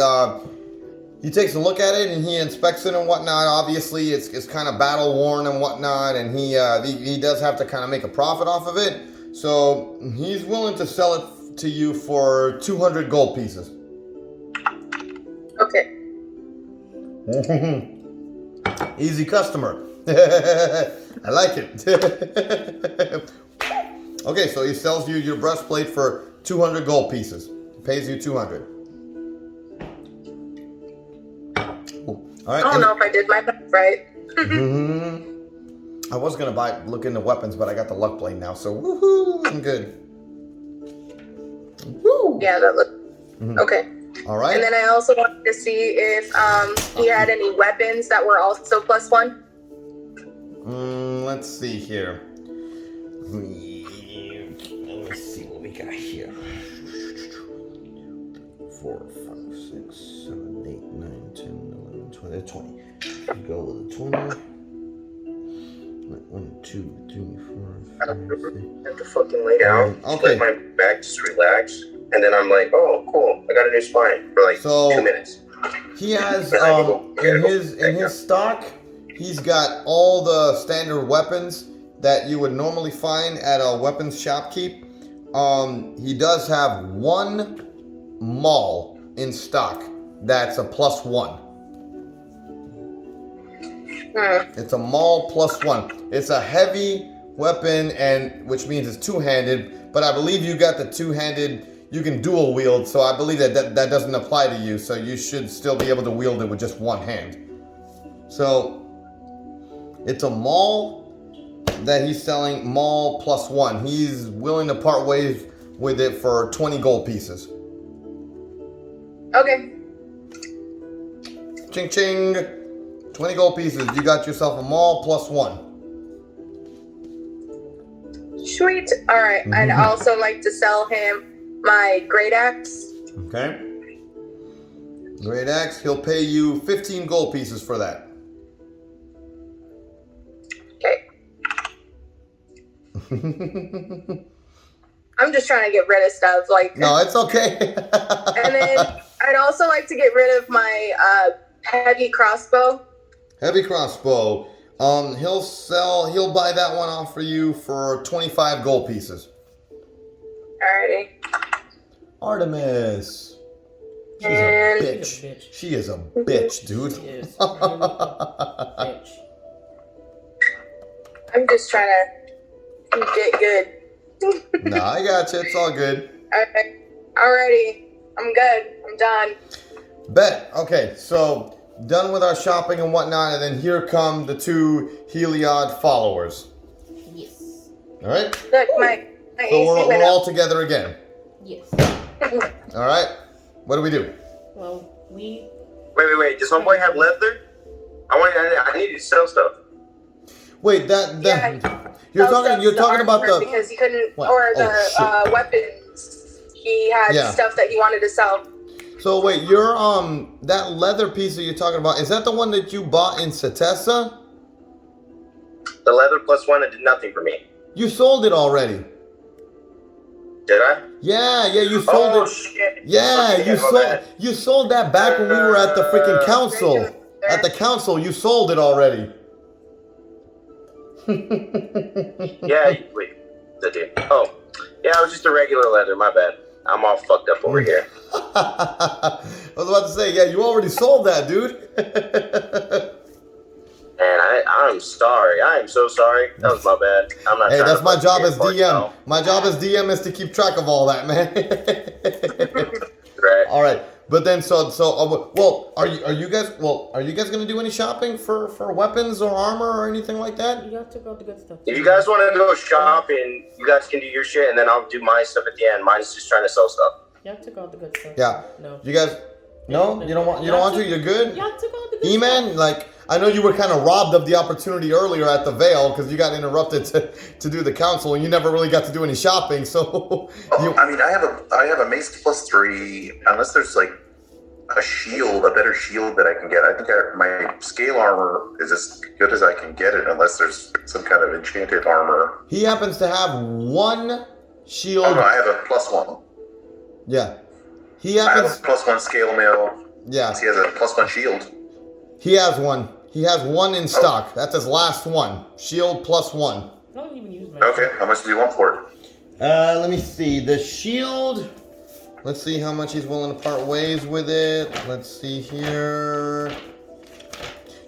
he takes a look at it and he inspects it and whatnot. Obviously, it's kind of battle worn and whatnot, and he does have to kind of make a profit off of it. So he's willing to sell it to you for 200 gold pieces. Okay. Easy customer. I like it. Okay, so he sells you your breastplate for 200 gold pieces. He pays you 200. All right. I don't know if I did my math right. I was gonna look into weapons, but I got the luck blade now, so woohoo! I'm good. Woo! Yeah, that looked okay. All right. And then I also wanted to see if he had any weapons that were also +1. Let's see here. Let me see what we got here. 4, 5, 6, 7, 8, 9, 10, 11, 12, 20. Go with a 20. 1, 2, 3, 4, 5, 6. I have to fucking lay down. Okay. Let my back just relax. And then I'm like, oh, cool. I got a new spine for like 2 minutes. He has in his stock, he's got all the standard weapons that you would normally find at a weapons shopkeep. He does have one maul in stock that's a +1. It's a maul +1. It's a heavy weapon, and which means it's two-handed. But I believe you got the two-handed. You can dual wield, so I believe that doesn't apply to you. So you should still be able to wield it with just one hand. So it's a maul that he's selling, maul +1. He's willing to part ways with it for 20 gold pieces. Okay. Ching ching. 20 gold pieces. You got yourself a maul +1. Sweet. All right. I'd also like to sell him my great axe. Okay. Great axe. He'll pay you 15 gold pieces for that. Okay. I'm just trying to get rid of stuff. Like. No, it's okay. And then I'd also like to get rid of my heavy crossbow. Heavy crossbow. He'll buy that one off for you for 25 gold pieces. Alrighty. Artemis. She's And a bitch. She is a bitch, dude. She is really a bitch. I'm just trying to get good. Nah, I got you. It's all good. Okay. Alrighty. I'm good. I'm done. Bet. Okay, so done with our shopping and whatnot, and then here come the 2 Heliod followers. Yes. All right. Look, my So AC we're went all up. together again. Yes. All right. What do we do? Well, we. Wait. Does homeboy have leather? I need to sell stuff. Wait, Yeah, you're talking about the because he couldn't, What? or Oh, the weapons. He had Yeah. stuff that he wanted to sell. So wait, your that leather piece that you're talking about, is that the one that you bought in Setessa? The leather +1, it did nothing for me. You sold it already. Did I? Yeah, you sold it. Shit. Yeah, Okay, my bad. you sold that back when we were at the freaking council. At the council, you sold it already. Yeah, wait. The dude. Oh. Yeah, it was just a regular leather, my bad. I'm all fucked up over here. I was about to say, yeah, you already sold that, dude. Man, I'm sorry. I am so sorry. That was my bad. I'm not Hey, trying that's to my fucking job get as fucked DM. up. My job as DM is to keep track of all that, man. Right. All right, but then are you guys gonna do any shopping for weapons or armor or anything like that? You got to go the good stuff. If you guys want to go shopping, you guys can do your shit, and then I'll do my stuff at the end. Mine's just trying to sell stuff. You have to go the good stuff. Yeah. No. You guys, no, you don't want to. You're good. You have to go the good E-Man, stuff. like I know you were kind of robbed of the opportunity earlier at the Vale because you got interrupted to do the council and you never really got to do any shopping. So I mean, I have a mace +3. Unless there's like a better shield that I can get. I think my scale armor is as good as I can get it, unless there's some kind of enchanted armor. he happens to have one shield. Oh no, I have a +1. Yeah. He I have happens. a +1 scale mail. Yeah. He has a +1 shield. He has one. He has one in stock. That's his last one. Shield +1. I don't even use my Okay, how much do you want for it? Let me see. The shield. Let's see how much he's willing to part ways with it. Let's see here.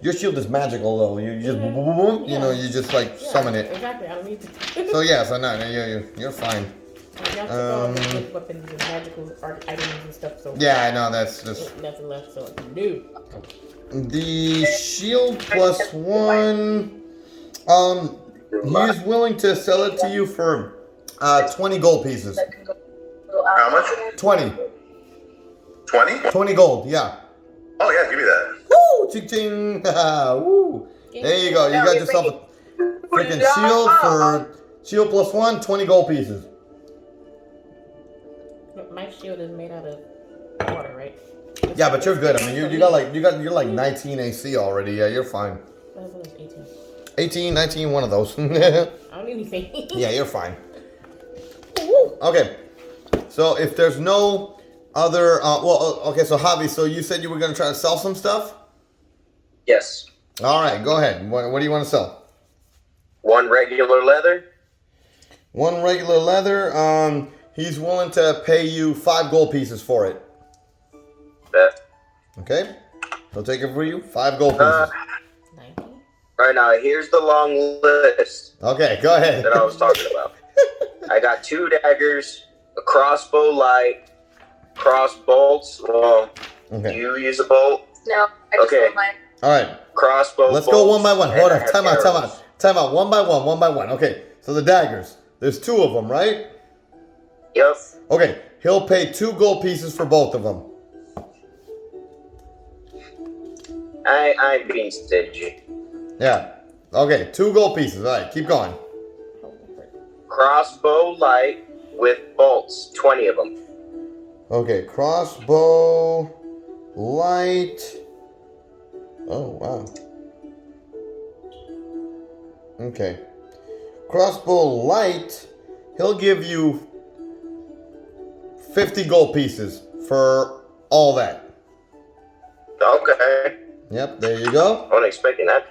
Your shield is magical though. You just boom, boom, boom, you know, you just like summon it. Exactly. I don't need to. So yeah, so no, you're fine. You have to go with weapons and magical items and stuff. So Yeah, I know that's just nothing left. So no. the shield +1. He's willing to sell it to you for 20 gold pieces. How much? 20. 20? 20 gold, yeah. Oh yeah, give me that. Woo! Ching ching! Woo! There you go. You got yourself a freaking shield for shield +1, 20 gold pieces. My shield is made out of water, right? Yeah, but you're good. I mean, you're like 19 AC already. Yeah, you're fine. I was 18. 18, 19, one of those. I don't need anything. Yeah, you're fine. Okay. So if there's no other, okay. So Javi, so you said you were gonna try to sell some stuff. Yes. All right, go ahead. What do you want to sell? 1 regular leather. 1 regular leather. He's willing to pay you 5 gold pieces for it. Bet. Okay. He'll take it for you. 5 gold pieces. 19. Right now, here's the long list Okay, go ahead. that I was talking about. I got 2 daggers, a crossbow light, cross bolts. Well, Okay. do you use a bolt? No, I just Okay. want mine. All right. Crossbow. Let's bolts, go one by one. and Hold I on. have Time out. arrows. Time out. One by one. Okay. So the daggers. There's 2 of them, right? Yep. Okay. He'll pay 2 gold pieces for both of them. I'm being stingy. Yeah. Okay. 2 gold pieces. All right. Keep going. Crossbow light with bolts, 20 of them. Okay. Crossbow, light. Oh wow. Okay. Crossbow light. He'll give you 50 gold pieces for all that. Okay. Yep. There you go. I wasn't expecting that.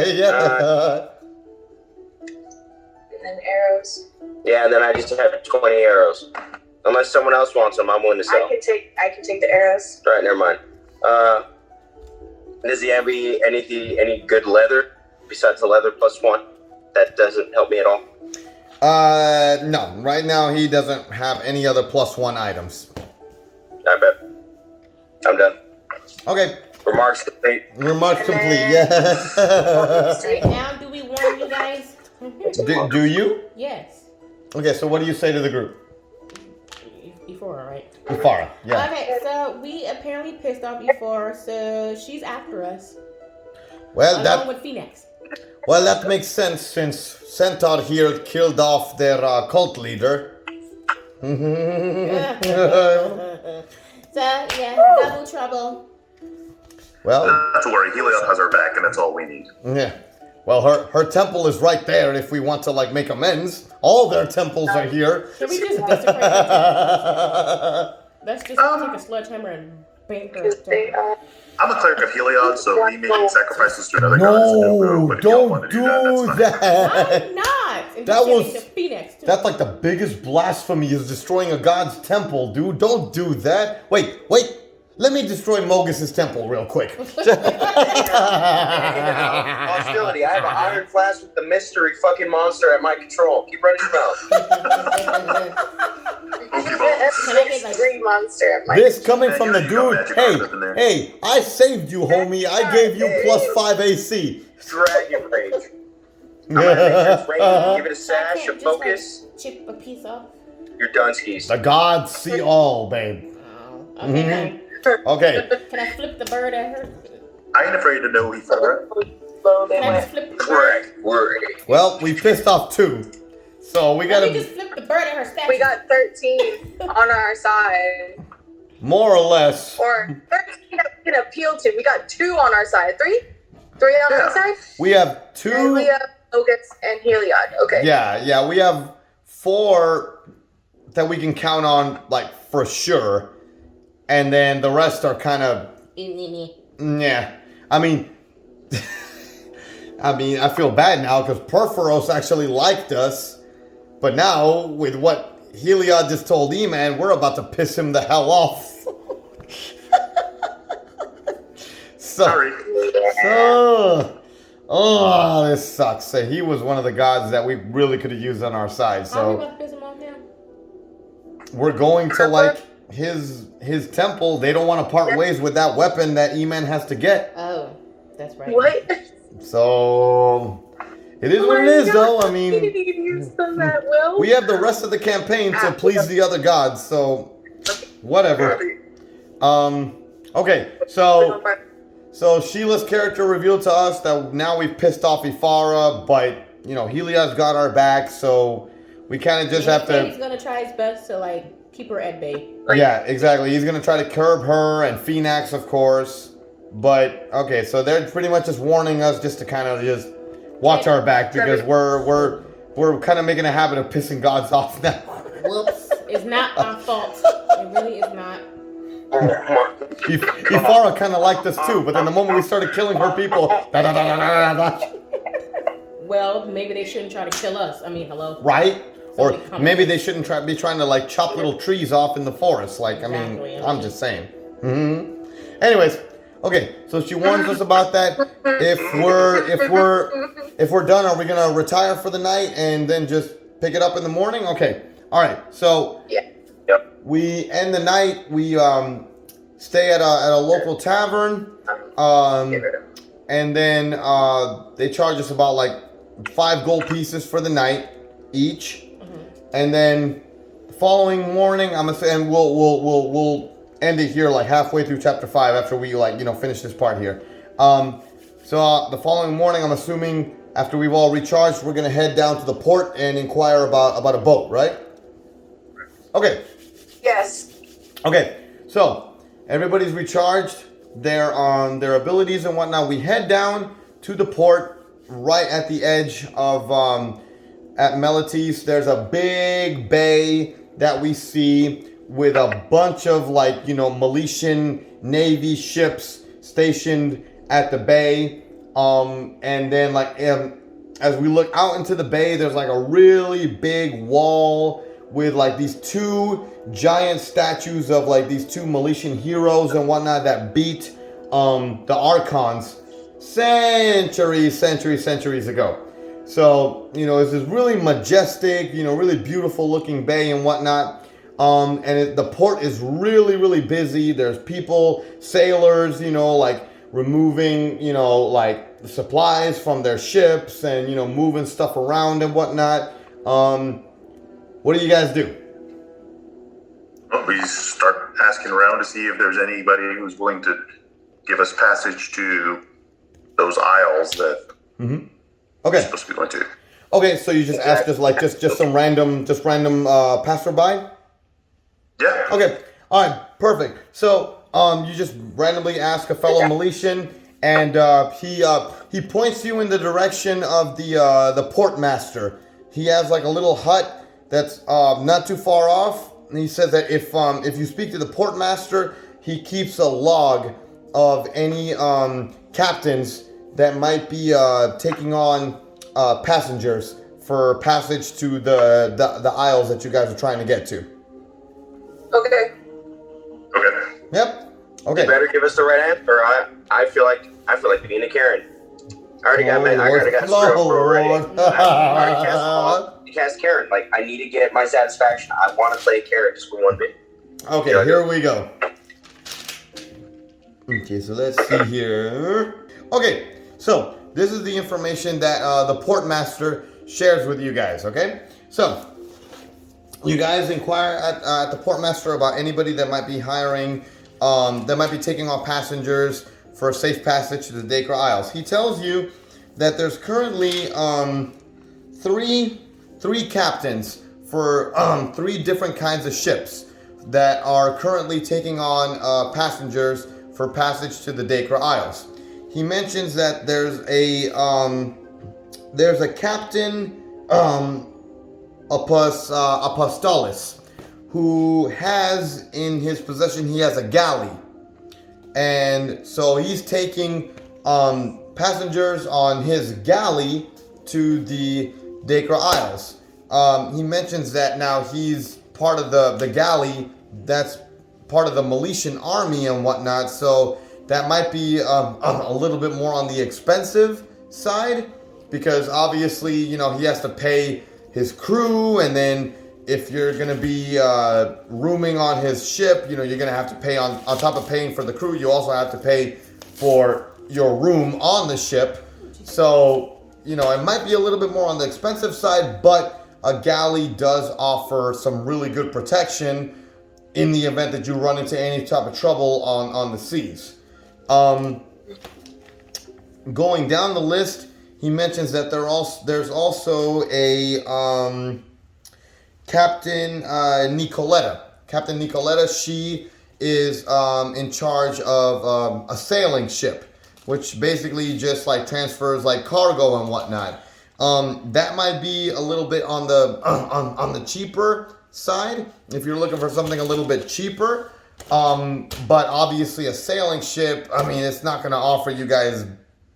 Yeah. And then arrows. Yeah, and then I just have 20 arrows. Unless someone else wants them, I'm willing to sell. I can take the arrows. Right, never mind. Does he have any good leather besides the leather +1? That doesn't help me at all. No. Right now he doesn't have any other +1 items. I bet. I'm done. Okay. Remarks complete. Remarks And complete. then- Yeah. Right now, do we warn you guys? do you? Yes. Okay. So what do you say to the group? Ephara, right? Ephara. Yeah. Okay, so we apparently pissed off Ephara, so she's after us. Well, Along with Phoenix. that makes sense since Centaur here killed off their cult leader. So, yeah, double trouble. Well, Not to worry, Heliod has our back, and that's all we need. yeah. Well, her temple is right there if we want to like make amends. All their temples are here. Can we just desecrate her? Let's just take a sledgehammer and bang her. I'm a cleric of Heliod, so me making sacrifices to another god is no go. No, But if y'all want don't to do do that, that's fine. that. I'm not. And That just was- giving to Phoenix, too. That's like the biggest blasphemy is destroying a god's temple, dude. Don't do that. Wait. Let me destroy Mogus's temple real quick. Hostility. I have an iron flask with the mystery fucking monster at my control. Keep running your mouth. Can I get like green monster? This coming from the You got dude. magic cards up in there. Hey, I saved you, homie. I gave you +5 AC. Dragon rage. I'm gonna make sure it's raining. Give it a sash, a can't just, focus. chip a piece off? You're done, skis. The gods see all, babe. Oh, okay. Okay. Can I flip the bird at her? I ain't afraid to know Ephara. Slow they Can I went. just flip the bird? Correct. Worry. Well, we pissed off 2. So we Let me gotta just flip the bird at her statue. We got 13 on our side. more or less. Or 13 that we can appeal to. We got 2 on our side. 3? 3 on our side? We have And 2. we have Ogus and Heliod. Okay. Yeah, we have 4 that we can count on, like, for sure. and then the rest are kind of yeah. I mean, I feel bad now because Theros actually liked us, but now with what Heliod just told E-Man, we're about to piss him the hell off. Sorry. Oh, this sucks. So he was one of the gods that we really could have used on our side. How are we So about to piss him off now? we're going to like his temple. They don't want to part ways with that weapon that E-Man has to get. Oh, that's right. What? So it is what it is, though. I mean, we have the rest of the campaign to please the other gods. So whatever. Okay, so Sheila's character revealed to us that now we've pissed off Ephara, but you know Heliod's got our back, so we kind of just have to. He's gonna try his best to like keep her at bay. Yeah, exactly. He's gonna try to curb her and Phoenix, of course. But okay, so they're pretty much just warning us just to kind of just watch our back because we're kind of making a habit of pissing gods off now. Whoops! It's not our fault. It really is not. Ephara kind of liked us too, but then the moment we started killing her people, well, maybe they shouldn't try to kill us. I mean, hello. Right? Or maybe they shouldn't be trying to like chop little trees off in the forest. Like, I mean, I'm just saying. Anyways, okay. So she warns us about that. If we're done, are we gonna retire for the night and then just pick it up in the morning? Okay. All right. So we end the night. We stay at a local tavern, and then they charge us about like 5 gold pieces for the night each, and then the following morning I'm gonna say, and we'll end it here like halfway through chapter 5 after we finish this part here. So the following morning, I'm assuming after we've all recharged, we're gonna head down to the port and inquire about a boat, right? Okay. Yes. Okay, so everybody's recharged their abilities and whatnot. We head down to the port right at the edge of at Meletis. There's a big bay that we see with a bunch of Meletian Navy ships stationed at the bay. And then as we look out into the bay, there's like a really big wall with like these 2 giant statues of like these 2 Meletian heroes and whatnot that beat the Archons centuries ago. So, it's this really majestic, really beautiful looking bay and whatnot. And the port is really, really busy. There's people, sailors, removing, the supplies from their ships and, moving stuff around and whatnot. What do you guys do? Well, we start asking around to see if there's anybody who's willing to give us passage to those isles that we're supposed to be going to. Okay, so you just ask just some random passerby? Yeah. Okay. All right. Perfect. So you just randomly ask a fellow Meletian, and he points you in the direction of the port master. He has like a little hut that's not too far off. And he says that if you speak to the port master, he keeps a log of any captains that might be taking on passengers for passage to the isles that you guys are trying to get to. Okay. Yep. Okay. You better give us the right answer. I feel like being a Karen. I already got stroke already. I already cast Karen. Like, I need to get my satisfaction. I want to play Karen just for one bit. Okay, here we go. Okay, so let's see here. Okay, so this is the information that the port master shares with you guys. Okay, so you guys inquire at the port master about anybody that might be hiring, that might be taking on passengers for a safe passage to the Dakra Isles. He tells you that there's currently three captains for 3 different kinds of ships that are currently taking on passengers for passage to the Dakra Isles. He mentions that there's a captain Apostolis who has in his possession, he has a galley. And so he's taking passengers on his galley to the Dakra Isles. He mentions that now he's part of the galley, that's part of the Meletian army and whatnot, so that might be a little bit more on the expensive side, because obviously, you know, he has to pay his crew, and then if you're going to be rooming on his ship, you know, you're going to have to pay on top of paying for the crew, you also have to pay for your room on the ship. So, you know, it might be a little bit more on the expensive side, but a galley does offer some really good protection in the event that you run into any type of trouble on the seas. Going down the list, he mentions that there's also a Captain Nicoletta. Captain Nicoletta, she is in charge of a sailing ship, which basically just like transfers like cargo and whatnot. That might be a little bit on the cheaper side if you're looking for something a little bit cheaper. But obviously a sailing ship, I mean, it's not going to offer you guys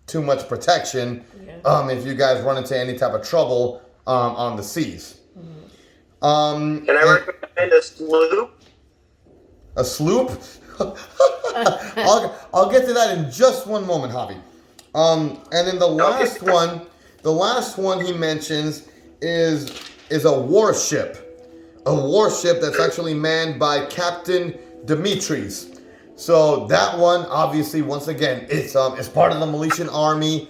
too much protection if you guys run into any type of trouble on the seas. Can I recommend a sloop? A sloop? I'll get to that in just one moment, Javi. And then the last one he mentions is a warship. A warship that's actually manned by Captain Dimitris. So that one, obviously, once again, it's part of the Meletian army.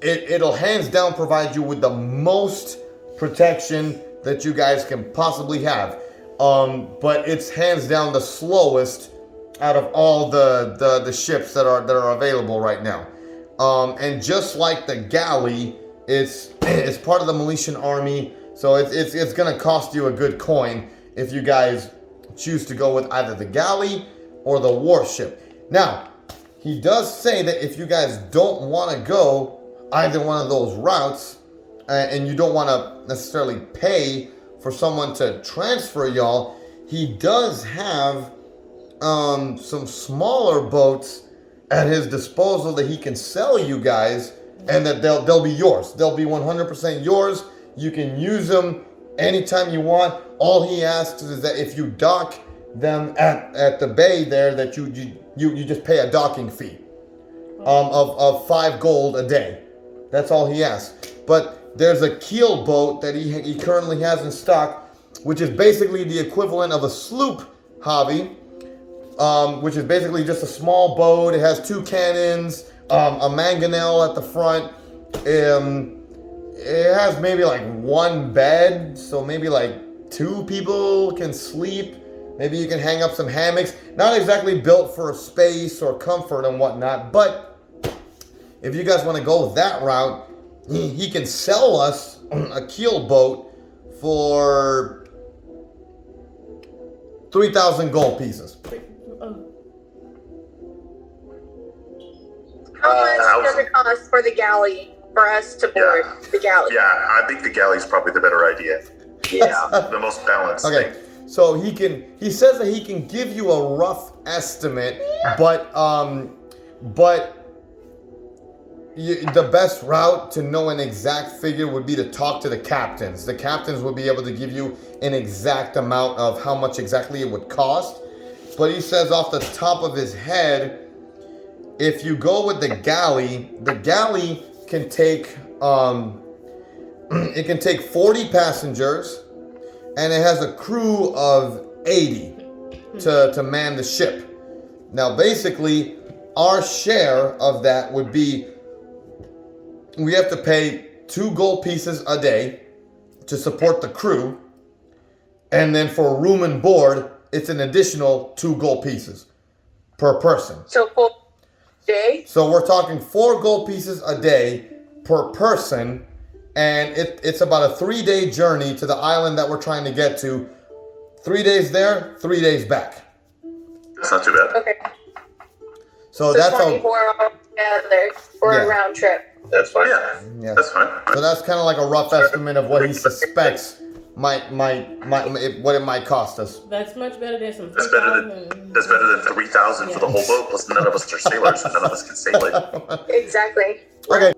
It'll hands down provide you with the most protection that you guys can possibly have. But it's hands down the slowest out of all the ships that are available right now. And just like the galley, it's part of the Meletian army, so it's gonna cost you a good coin if you guys choose to go with either the galley or the warship. Now, he does say that if you guys don't want to go either one of those routes, and you don't want to necessarily pay for someone to transfer y'all, he does have some smaller boats at his disposal that he can sell you guys, and that they'll be yours. They'll be 100% yours. You can use them anytime you want. All he asks is that if you dock them at the bay there, that you just pay a docking fee of 5 gold a day. That's all he asks. But there's a keel boat that he currently has in stock, which is basically the equivalent of a sloop, Javi, which is basically just a small boat. It has 2 cannons, a mangonel at the front. It has maybe like 1 bed, so maybe like 2 people can sleep. Maybe you can hang up some hammocks. Not exactly built for space or comfort and whatnot, but if you guys want to go that route, he can sell us a keel boat for 3,000 gold pieces. How much does it cost for the galley for us to board the galley? Yeah, I think the galley is probably the better idea. Yeah. The most balanced. Okay, so he says that he can give you a rough estimate, but the best route to know an exact figure would be to talk to the captains. The captains would be able to give you an exact amount of how much exactly it would cost. But he says off the top of his head, if you go with the galley can take it can take 40 passengers, and it has a crew of 80 to man the ship. Now, basically, our share of that would be, we have to pay 2 gold pieces a day to support the crew, and then for room and board, it's an additional 2 gold pieces per person. So for day? So we're talking 4 gold pieces a day per person, and it's about a 3-day journey to the island that we're trying to get to. 3 days there, 3 days back. That's not too bad. Okay. So that's 24 hours together for a round trip. That's fine. Yeah, that's fine. So that's kind of like a rough estimate of what he suspects what it might cost us. That's much better than some. That's better than 3,000 for the whole boat. Plus, none of us are sailors, and none of us can sail it. Exactly. Okay.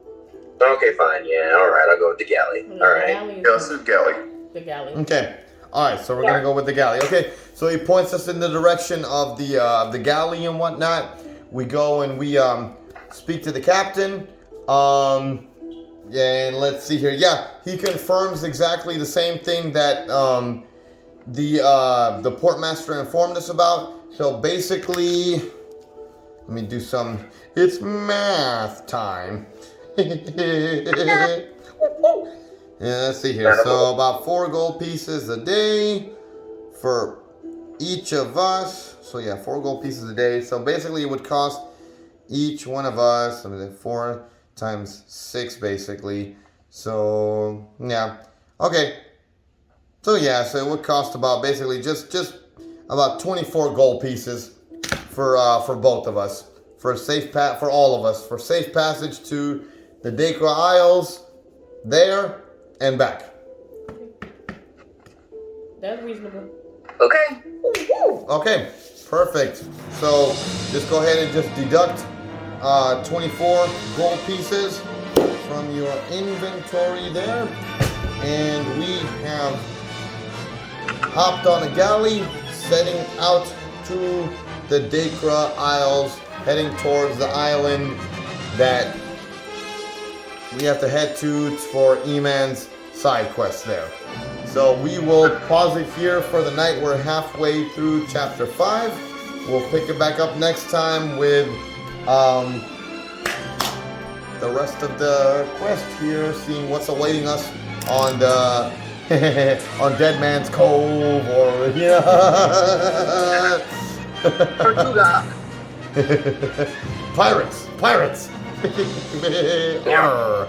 Okay, fine. Yeah, all right. I'll go with the galley. All right. Yeah, let's do galley. The galley. Okay. All right. So we're gonna go with the galley. Okay. So he points us in the direction of the galley and whatnot. We go and we speak to the captain. And let's see here. Yeah, he confirms exactly the same thing that the portmaster informed us about. So basically, let me do some. It's math time. Yeah, let's see here. So about 4 gold pieces a day for each of us. So yeah, 4 gold pieces a day. So basically, it would cost each one of us. 4 times 6 basically. So yeah, okay. So yeah, so it would cost about basically just about 24 gold pieces for both of us, for a safe for all of us, for safe passage to the Dakra Isles, there and back. That's reasonable. Okay. Okay, perfect. So just go ahead and just deduct 24 gold pieces from your inventory there, and we have hopped on a galley, setting out to the Dakra Isles, heading towards the island that we have to head to for Eman's side quest there. So we will pause it here for the night. We're halfway through chapter 5. We'll pick it back up next time with the rest of the quest here, seeing what's awaiting us on the on Dead Man's Cove, or pirates. Arr.